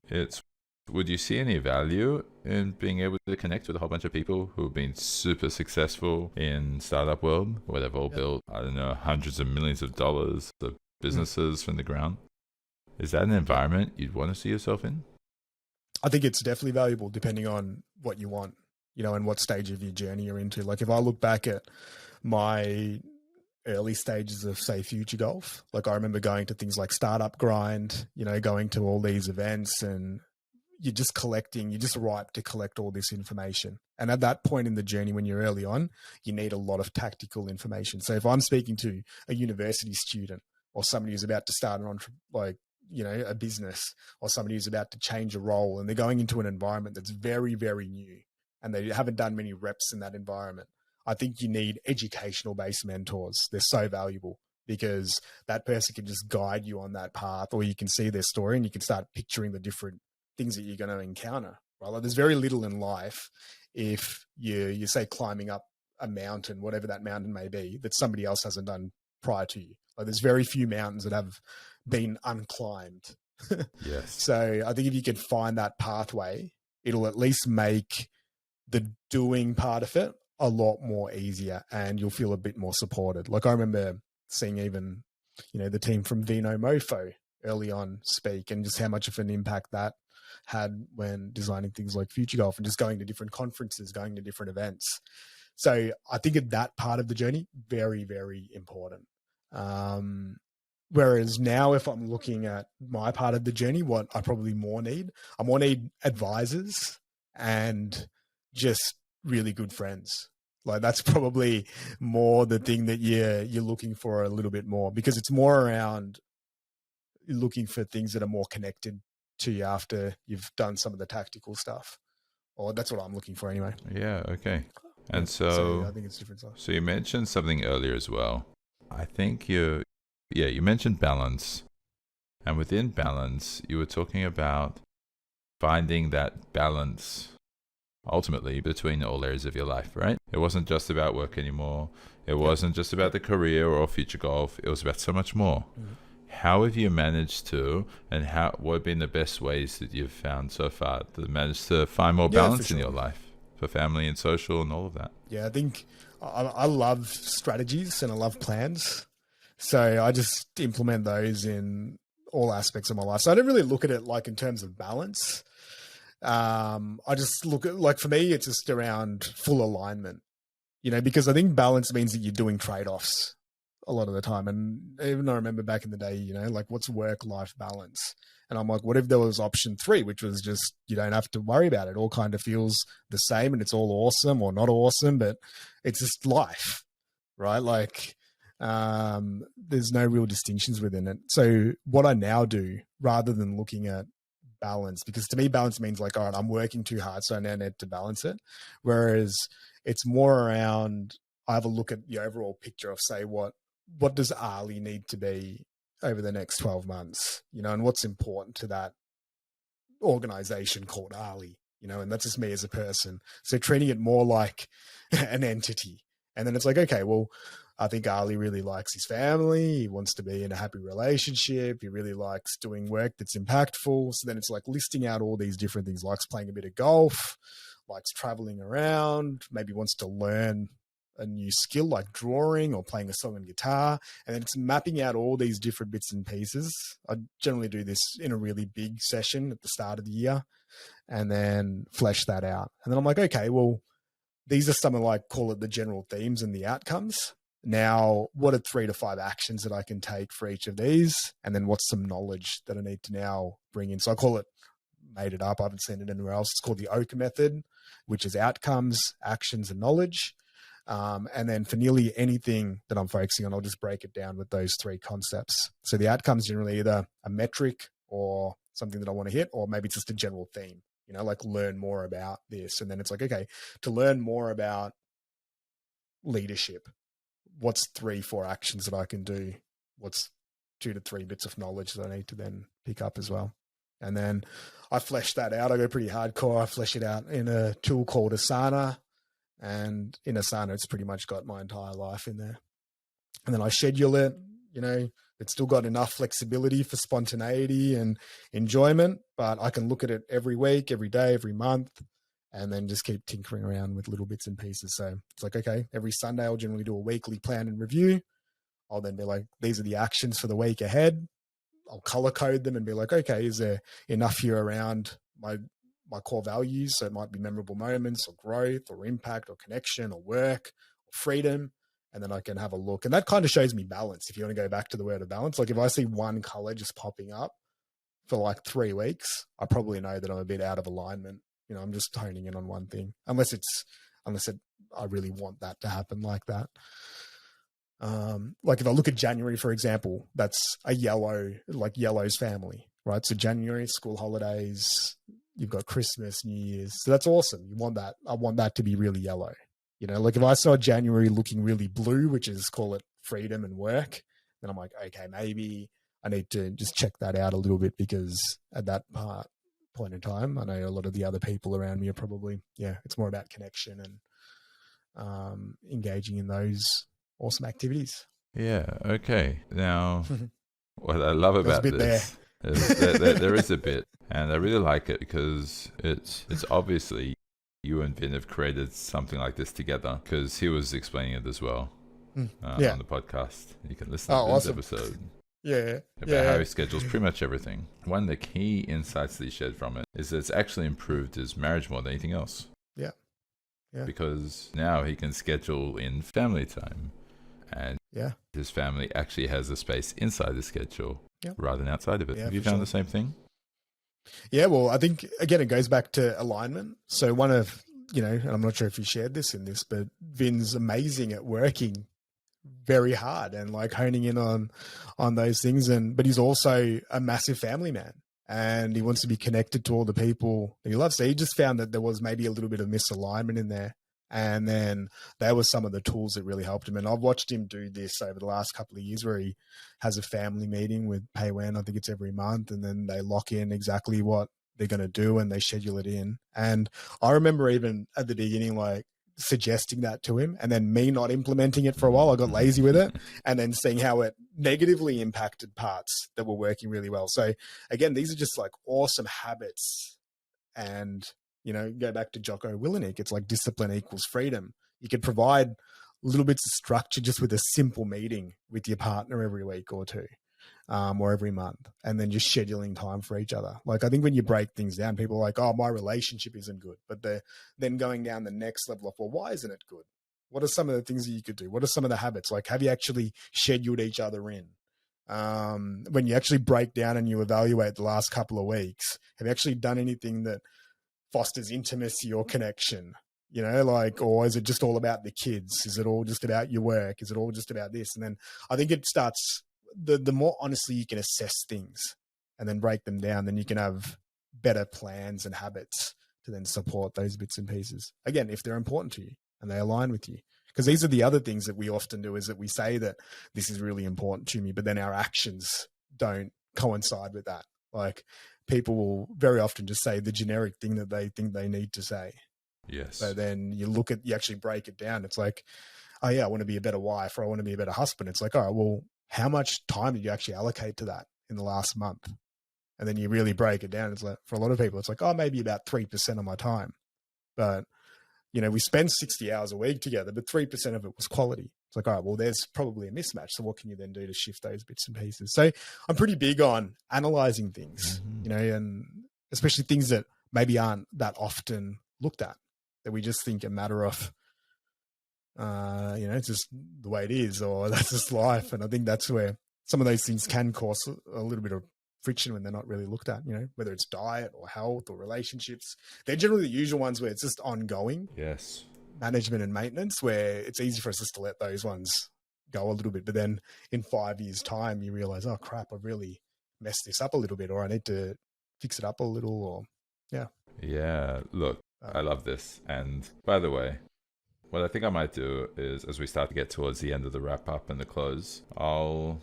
It's, would you see any value in being able to connect with a whole bunch of people who've been super successful in startup world, where they've all built, I don't know, hundreds of millions of dollars of businesses from the ground? Is that an environment you'd want to see yourself in? I think it's definitely valuable depending on what you want, and what stage of your journey you're into. Like, if I look back at my early stages of, say, FutureGolf, like, I remember going to things like Startup Grind, going to all these events, and you're just ripe to collect all this information. And at that point in the journey, when you're early on, you need a lot of tactical information. So if I'm speaking to a university student or somebody who's about to start a business, or somebody who's about to change a role, and they're going into an environment that's very, very new, and they haven't done many reps in that environment, I think you need educational-based mentors. They're so valuable because that person can just guide you on that path, or you can see their story and you can start picturing the different things that you're going to encounter. Right? Like, there's very little in life if you say climbing up a mountain, whatever that mountain may be, that somebody else hasn't done prior to you. Like, there's very few mountains that have been unclimbed. Yes. So I think if you can find that pathway, it'll at least make the doing part of it a lot more easier, and you'll feel a bit more supported. Like, I remember seeing even, the team from Vino Mofo early on speak, and just how much of an impact that had when designing things like FutureGolf and just going to different conferences, going to different events. So I think at that part of the journey, very, very important. Whereas now, if I'm looking at my part of the journey, what I probably I more need advisors and just really good friends. Like, that's probably more the thing that you're looking for a little bit more, because it's more around looking for things that are more connected to you after you've done some of the tactical stuff. Or that's what I'm looking for anyway. Yeah. Okay. And so I think it's different stuff. So you mentioned something earlier as well. I think you mentioned balance. And within balance, you were talking about finding that balance ultimately between all areas of your life, right? It wasn't just about work anymore. It wasn't just about the career or FutureGolf. It was about so much more. Mm-hmm. How have you managed to, and what have been the best ways that you've found so far to manage to find more balance in your life for family and social and all of that? Yeah, I think I love strategies and I love plans. So I just implement those in all aspects of my life. So I don't really look at it like in terms of balance. I just look at, like, for me, it's just around full alignment, because I think balance means that you're doing trade-offs a lot of the time. And even I remember back in the day, you know, like what's work-life balance? And I'm like, what if there was option 3, which was just, you don't have to worry about it. It all kind of feels the same and it's all awesome or not awesome, but it's just life, right? Like, there's no real distinctions within it. So what I now do, rather than looking at balance, because to me, balance means like, all right, I'm working too hard, so I now need to balance it. Whereas it's more around, I have a look at the overall picture of, say, what does Ali need to be over the next 12 months, you know, and what's important to that organization called Ali, you know, and that's just me as a person. So treating it more like an entity. And then it's like, okay, well, I think Ali really likes his family. He wants to be in a happy relationship. He really likes doing work that's impactful. So then it's like listing out all these different things, likes playing a bit of golf, likes traveling around, maybe wants to learn a new skill like drawing or playing a song on guitar. And then it's mapping out all these different bits and pieces. I generally do this in a really big session at the start of the year and then flesh that out. And then I'm like, okay, well, these are some of like, call it the general themes and the outcomes. Now, what are 3 to 5 actions that I can take for each of these? And then what's some knowledge that I need to now bring in? So I call it, made it up, I haven't seen it anywhere else. It's called the OAK method, which is outcomes, actions, and knowledge. And then for nearly anything that I'm focusing on, I'll just break it down with those 3 concepts. So the outcomes generally either a metric or something that I want to hit, or maybe it's just a general theme, you know, like learn more about this. And then it's like, okay, to learn more about leadership, what's 3, 4 actions that I can do? What's 2 to 3 bits of knowledge that I need to then pick up as well? And then I flesh that out. I go pretty hardcore. I flesh it out in a tool called Asana. And in Asana, it's pretty much got my entire life in there. And then I schedule it, you know, it's still got enough flexibility for spontaneity and enjoyment, but I can look at it every week, every day, every month, and then just keep tinkering around with little bits and pieces. So it's like, okay, every Sunday I'll generally do a weekly plan and review. I'll then be like, these are the actions for the week ahead. I'll color code them and be like, okay, is there enough here around my core values? So it might be memorable moments or growth or impact or connection or work or freedom. And then I can have a look. And that kind of shows me balance. If you want to go back to the word of balance, like if I see one color just popping up for like 3 weeks, I probably know that I'm a bit out of alignment. You know, I'm just honing in on one thing, unless I really want that to happen like that. Like if I look at January, for example, that's a yellow's family, right? So January, school holidays, you've got Christmas, New Year's. So that's awesome. You want that. I want that to be really yellow. You know, like if I saw January looking really blue, which is, call it freedom and work, then I'm like, okay, maybe I need to just check that out a little bit, because at that point in time, I know a lot of the other people around me are probably, it's more about connection and engaging in those awesome activities. Yeah. Okay. Now, what I love about this is there is a bit, and I really like it because it's obviously you and Vin have created something like this together, because he was explaining it as well on the podcast. You can listen to this episode. About how he schedules pretty much everything. One of the key insights that he shared from it is that it's actually improved his marriage more than anything else. Yeah. Because now he can schedule in family time, and his family actually has a space inside the schedule rather than outside of it. Have you found the same thing? Yeah, well, I think, again, it goes back to alignment. So one of, and I'm not sure if you shared this in this, but Vin's amazing at working very hard and like honing in on those things. But he's also a massive family man, and he wants to be connected to all the people that he loves. So he just found that there was maybe a little bit of misalignment in there. And then there were some of the tools that really helped him. And I've watched him do this over the last couple of years, where he has a family meeting with Paywen. I think it's every month. And then they lock in exactly what they're going to do and they schedule it in. And I remember even at the beginning, like suggesting that to him, and then me not implementing it for a while. I got lazy with it, and then seeing how it negatively impacted parts that were working really well. So again, these are just like awesome habits. And go back to Jocko Willenick. It's like discipline equals freedom. You could provide little bits of structure just with a simple meeting with your partner every week or two, or every month, and then just scheduling time for each other. Like, I think when you break things down, people are like, oh, my relationship isn't good. But they're then going down the next level of, well, why isn't it good? What are some of the things that you could do? What are some of the habits? Like, have you actually scheduled each other in? When you actually break down and you evaluate the last couple of weeks, have you actually done anything that fosters intimacy or connection? You know, like, or is it just all about the kids? Is it all just about your work? Is it all just about this? And then I think it starts, the more honestly you can assess things and then break them down, then you can have better plans and habits to then support those bits and pieces. Again, if they're important to you and they align with you. Because these are the other things that we often do, is that we say that this is really important to me, but then our actions don't coincide with that. Like, people will very often just say the generic thing that they think they need to say. Yes. So then you actually break it down. It's like, oh yeah, I want to be a better wife, or I want to be a better husband. It's like, all right, well, how much time did you actually allocate to that in the last month? And then you really break it down. It's like, for a lot of people, it's like, oh, maybe about 3% of my time. But, you know, we spend 60 hours a week together, but 3% of it was quality. It's like, all right, well, there's probably a mismatch. So what can you then do to shift those bits and pieces? So I'm pretty big on analyzing things, you know, and especially things that maybe aren't that often looked at, that we just think a matter of, you know, it's just the way it is, or that's just life. And I think that's where some of those things can cause a little bit of friction when they're not really looked at, you know, whether it's diet or health or relationships. They're generally the usual ones where it's just ongoing. Yes. Management and maintenance, where it's easy for us just to let those ones go a little bit. But then in 5 years' time, you realize, oh crap, I've really messed this up a little bit, or I need to fix it up a little, or yeah. Yeah. Look, I love this. And by the way, what I think I might do is, as we start to get towards the end of the wrap up and the close, I'll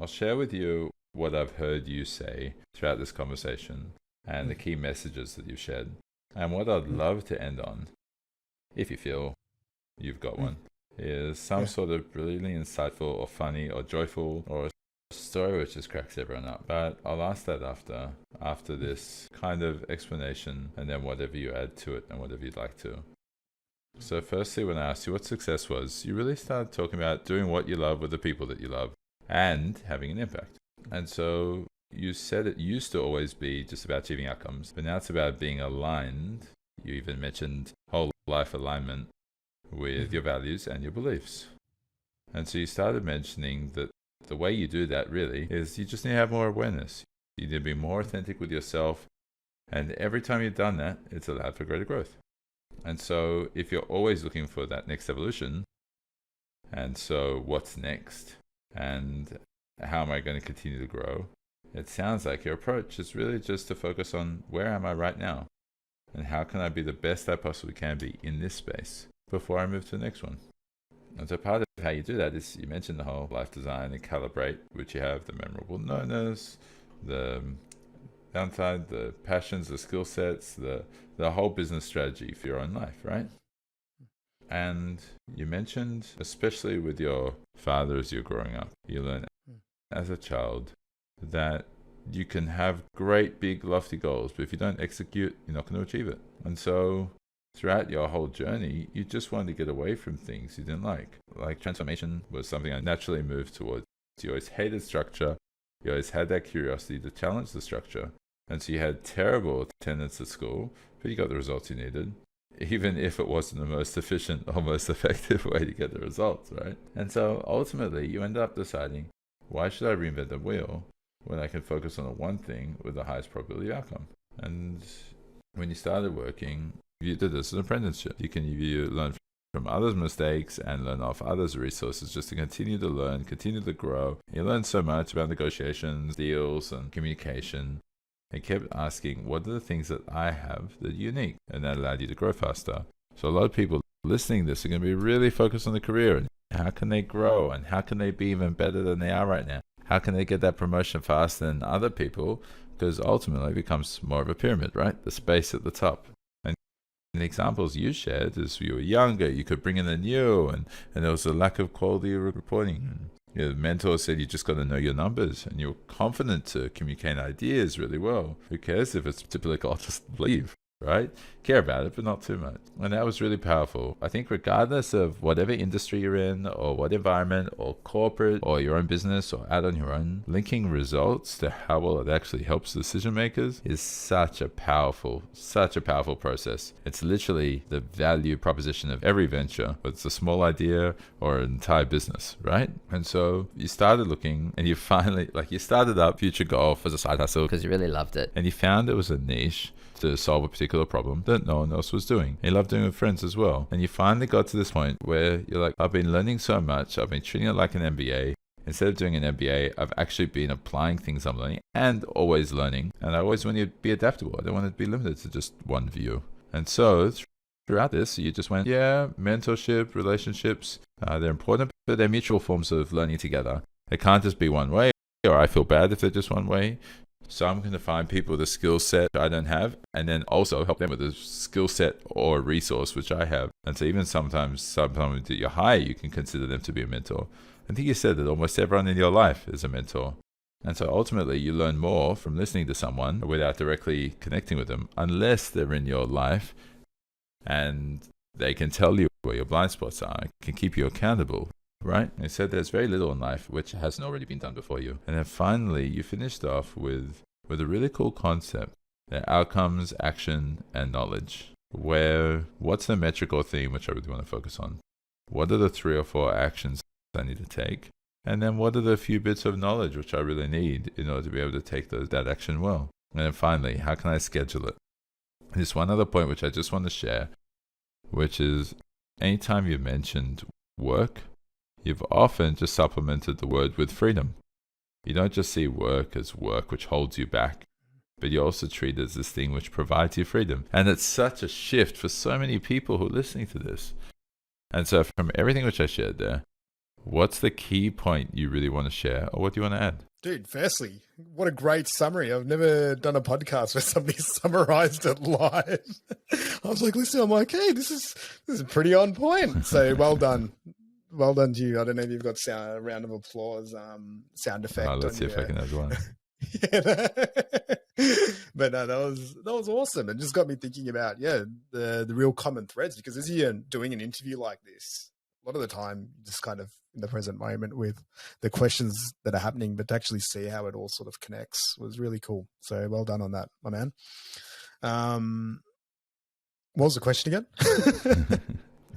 share with you what I've heard you say throughout this conversation and the key messages that you've shared. And what I'd love to end on, if you feel you've got one, is some sort of brilliantly insightful or funny or joyful or a story which just cracks everyone up. But I'll ask that after this kind of explanation, and then whatever you add to it and whatever you'd like to. So firstly, when I asked you what success was, you really started talking about doing what you love with the people that you love and having an impact. And so you said it used to always be just about achieving outcomes, but now it's about being aligned. You even mentioned whole life alignment with your values and your beliefs. And so you started mentioning that the way you do that really is you just need to have more awareness. You need to be more authentic with yourself. And every time you've done that, it's allowed for greater growth. And so if you're always looking for that next evolution, and so what's next? And how am I going to continue to grow? It sounds like your approach is really just to focus on where am I right now? And how can I be the best I possibly can be in this space before I move to the next one? And so part of how you do that is, you mentioned the whole life design and calibrate, which you have the memorable no-nos, the downside, the passions, the skill sets, the whole business strategy for your own life, right? And you mentioned, especially with your father as you're growing up, you learn as a child that you can have great, big, lofty goals, but if you don't execute, you're not going to achieve it. And so throughout your whole journey, you just wanted to get away from things you didn't like. Like transformation was something I naturally moved towards. You always hated structure. You always had that curiosity to challenge the structure. And so you had terrible attendance at school, but you got the results you needed, even if it wasn't the most efficient or most effective way to get the results, right? And so ultimately, you end up deciding, why should I reinvent the wheel when I can focus on the one thing with the highest probability of outcome? And when you started working, you did this as an apprenticeship. You can learn from others' mistakes and learn off others' resources just to continue to learn, continue to grow. You learn so much about negotiations, deals, and communication. And kept asking, what are the things that I have that are unique? And that allowed you to grow faster. So a lot of people listening to this are going to be really focused on the career and how can they grow and how can they be even better than they are right now? How can they get that promotion faster than other people? Because ultimately it becomes more of a pyramid, right? The space at the top. And the examples you shared is you were younger, you could bring in the new, and there was a lack of quality reporting. Your mentor said you just got to know your numbers and you're confident to communicate ideas really well. Who cares if it's typical? I'll just leave, right? Care about it, but not too much. And that was really powerful. I think regardless of whatever industry you're in or what environment or corporate or your own business or out on your own, linking results to how well it actually helps decision makers is such a powerful process. It's literally the value proposition of every venture, whether it's a small idea or an entire business, right? And so you started looking and you finally, you started up FutureGolf as a side hustle because you really loved it. and you found it was a niche to solve a particular problem that no one else was doing. You love doing it with friends as well. And you finally got to this point where you're like, I've been learning so much. I've been treating it like an MBA. Instead of doing an MBA, I've actually been applying things I'm learning and always learning. And I always want to be adaptable. I don't want to be limited to just one view. And so throughout this, you just went, yeah, mentorship, relationships, they're important, but they're mutual forms of learning together. It can't just be one way, or I feel bad if they're just one way. So I'm going to find people with a skill set I don't have, and then also help them with a skill set or a resource which I have. And so even sometimes that you hire, you can consider them to be a mentor. I think you said that almost everyone in your life is a mentor. And so ultimately you learn more from listening to someone without directly connecting with them, unless they're in your life and they can tell you where your blind spots are, can keep you accountable. Right? And said there's very little in life which hasn't already been done before you. And then finally, you finished off with a really cool concept, the outcomes, action, and knowledge. Where, what's the metric or theme which I really want to focus on? What are the 3 or 4 actions I need to take? And then what are the few bits of knowledge which I really need in order to be able to take that action well? And then finally, how can I schedule it? There's one other point which I just want to share, which is anytime you mentioned work, you've often just supplemented the word with freedom. You don't just see work as work which holds you back, but you also treat it as this thing which provides you freedom. And it's such a shift for so many people who are listening to this. And so from everything which I shared there, what's the key point you really want to share, or what do you want to add? Dude, firstly, what a great summary. I've never done a podcast where somebody summarized it live. I was like, listen, I'm like, hey, this is pretty on point. So well done. Well done to you. I don't know if you've got a round of applause, sound effect. Let's see if I can add one. But no, that was awesome. It just got me thinking about, the real common threads, because as you're doing an interview like this, a lot of the time, just kind of in the present moment with the questions that are happening, but to actually see how it all sort of connects was really cool. So well done on that, my man. What was the question again?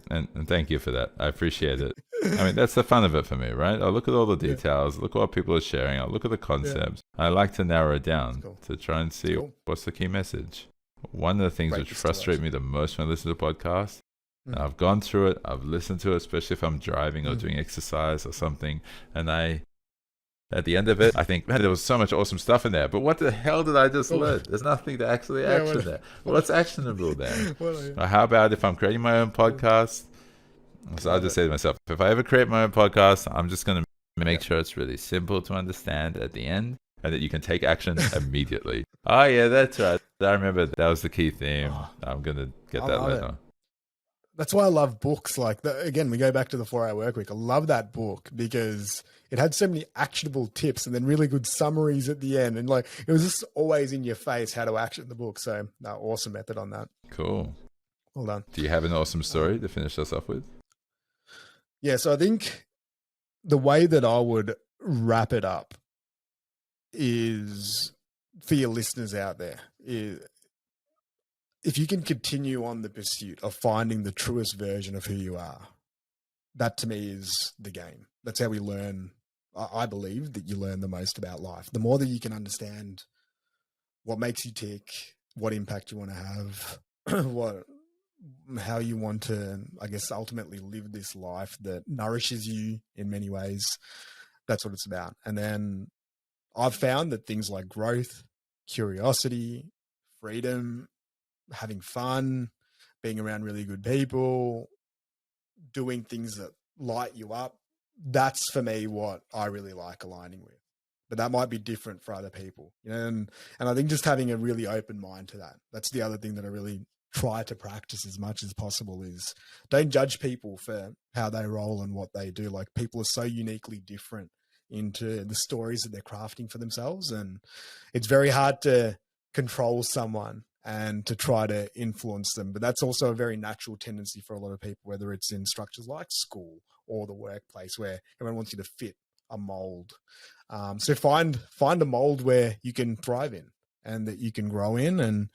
And thank you for that. I appreciate it. I mean, that's the fun of it for me, right? I look at all the details, look at what people are sharing, I look at the concepts. I like to narrow it down to try and see what's the key message. One of the things which frustrate me the most when I listen to podcasts, and I've gone through it, I've listened to it, especially if I'm driving or doing exercise or something, and at the end of it, I think, man, there was so much awesome stuff in there, but what the hell did I just learn? There's nothing to actually action there. What's actionable there? How about if I'm creating my own podcast? So I'll just say to myself, if I ever create my own podcast, I'm just going to make sure it's really simple to understand at the end and that you can take action immediately. Oh, yeah, that's right. I remember that was the key theme. I'm going to get that later. That's why I love books. Again, we go back to the 4-Hour Workweek. I love that book because it had so many actionable tips and then really good summaries at the end. And it was just always in your face how to action the book. So awesome method on that. Cool. Well done. Do you have an awesome story to finish us off with? Yeah. So I think the way that I would wrap it up is for your listeners out there is, if you can continue on the pursuit of finding the truest version of who you are, that to me is the game. That's how we learn. I believe that you learn the most about life. The more that you can understand what makes you tick, what impact you want to have, how you want to, I guess, ultimately live this life that nourishes you in many ways. That's what it's about. And then I've found that things like growth, curiosity, freedom, having fun, being around really good people, doing things that light you up, that's for me what I really like aligning with. But that might be different for other people, and I think just having a really open mind to that. That's the other thing that I really try to practice as much as possible is don't judge people for how they roll and what they do. People are so uniquely different into the stories that they're crafting for themselves. And it's very hard to control someone and to try to influence them. But that's also a very natural tendency for a lot of people, whether it's in structures like school or the workplace, where everyone wants you to fit a mold. So find a mold where you can thrive in and that you can grow in, and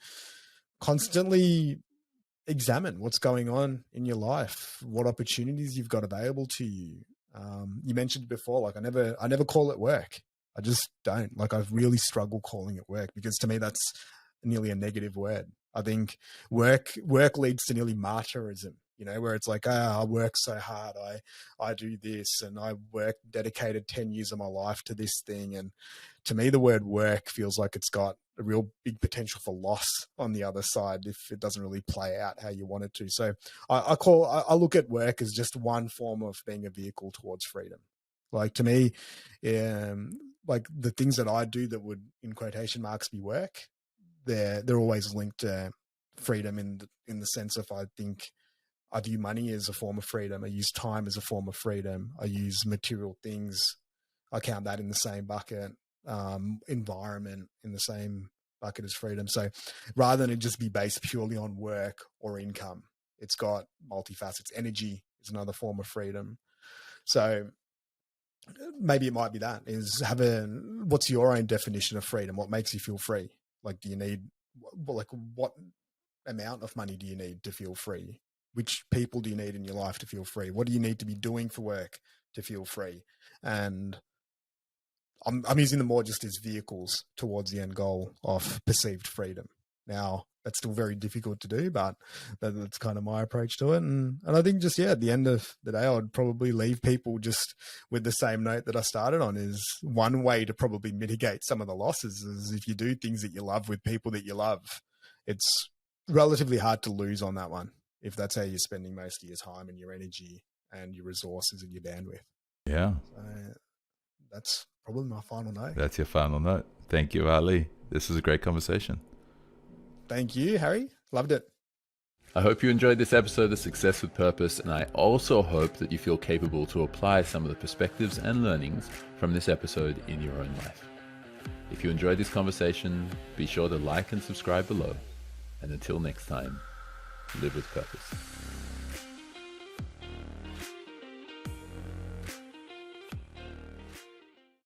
constantly examine what's going on in your life, what opportunities you've got available to you. You mentioned before, like I never call it work. I just don't. Like I really struggle calling it work, because to me that's nearly a negative word. I think work leads to nearly martyrism, where it's like, I work so hard, I do this, and I dedicated 10 years of my life to this thing. And to me, the word work feels like it's got a real big potential for loss on the other side if it doesn't really play out how you want it to. So I look at work as just one form of being a vehicle towards freedom. Like to me, like the things that I do that would, in quotation marks, be work, they're always linked to freedom in the sense of, I think I view money as a form of freedom. I use time as a form of freedom. I use material things. I count that in the same bucket. Environment in the same bucket as freedom. So rather than it just be based purely on work or income, it's got multifacets. Energy is another form of freedom. So maybe it might be that is what's your own definition of freedom? What makes you feel free? Like, do you need, like, what amount of money do you need to feel free? Which people do you need in your life to feel free? What do you need to be doing for work to feel free? And I'm using them more just as vehicles towards the end goal of perceived freedom. Now, that's still very difficult to do, but that's kind of my approach to it. And I think just, at the end of the day, I would probably leave people just with the same note that I started on, is one way to probably mitigate some of the losses is if you do things that you love with people that you love. It's relatively hard to lose on that one if that's how you're spending most of your time and your energy and your resources and your bandwidth. Yeah. So that's probably my final note. That's your final note. Thank you, Ali. This was a great conversation. Thank you, Harry. Loved it. I hope you enjoyed this episode of Success with Purpose, and I also hope that you feel capable to apply some of the perspectives and learnings from this episode in your own life. If you enjoyed this conversation, be sure to like and subscribe below. And until next time, live with purpose.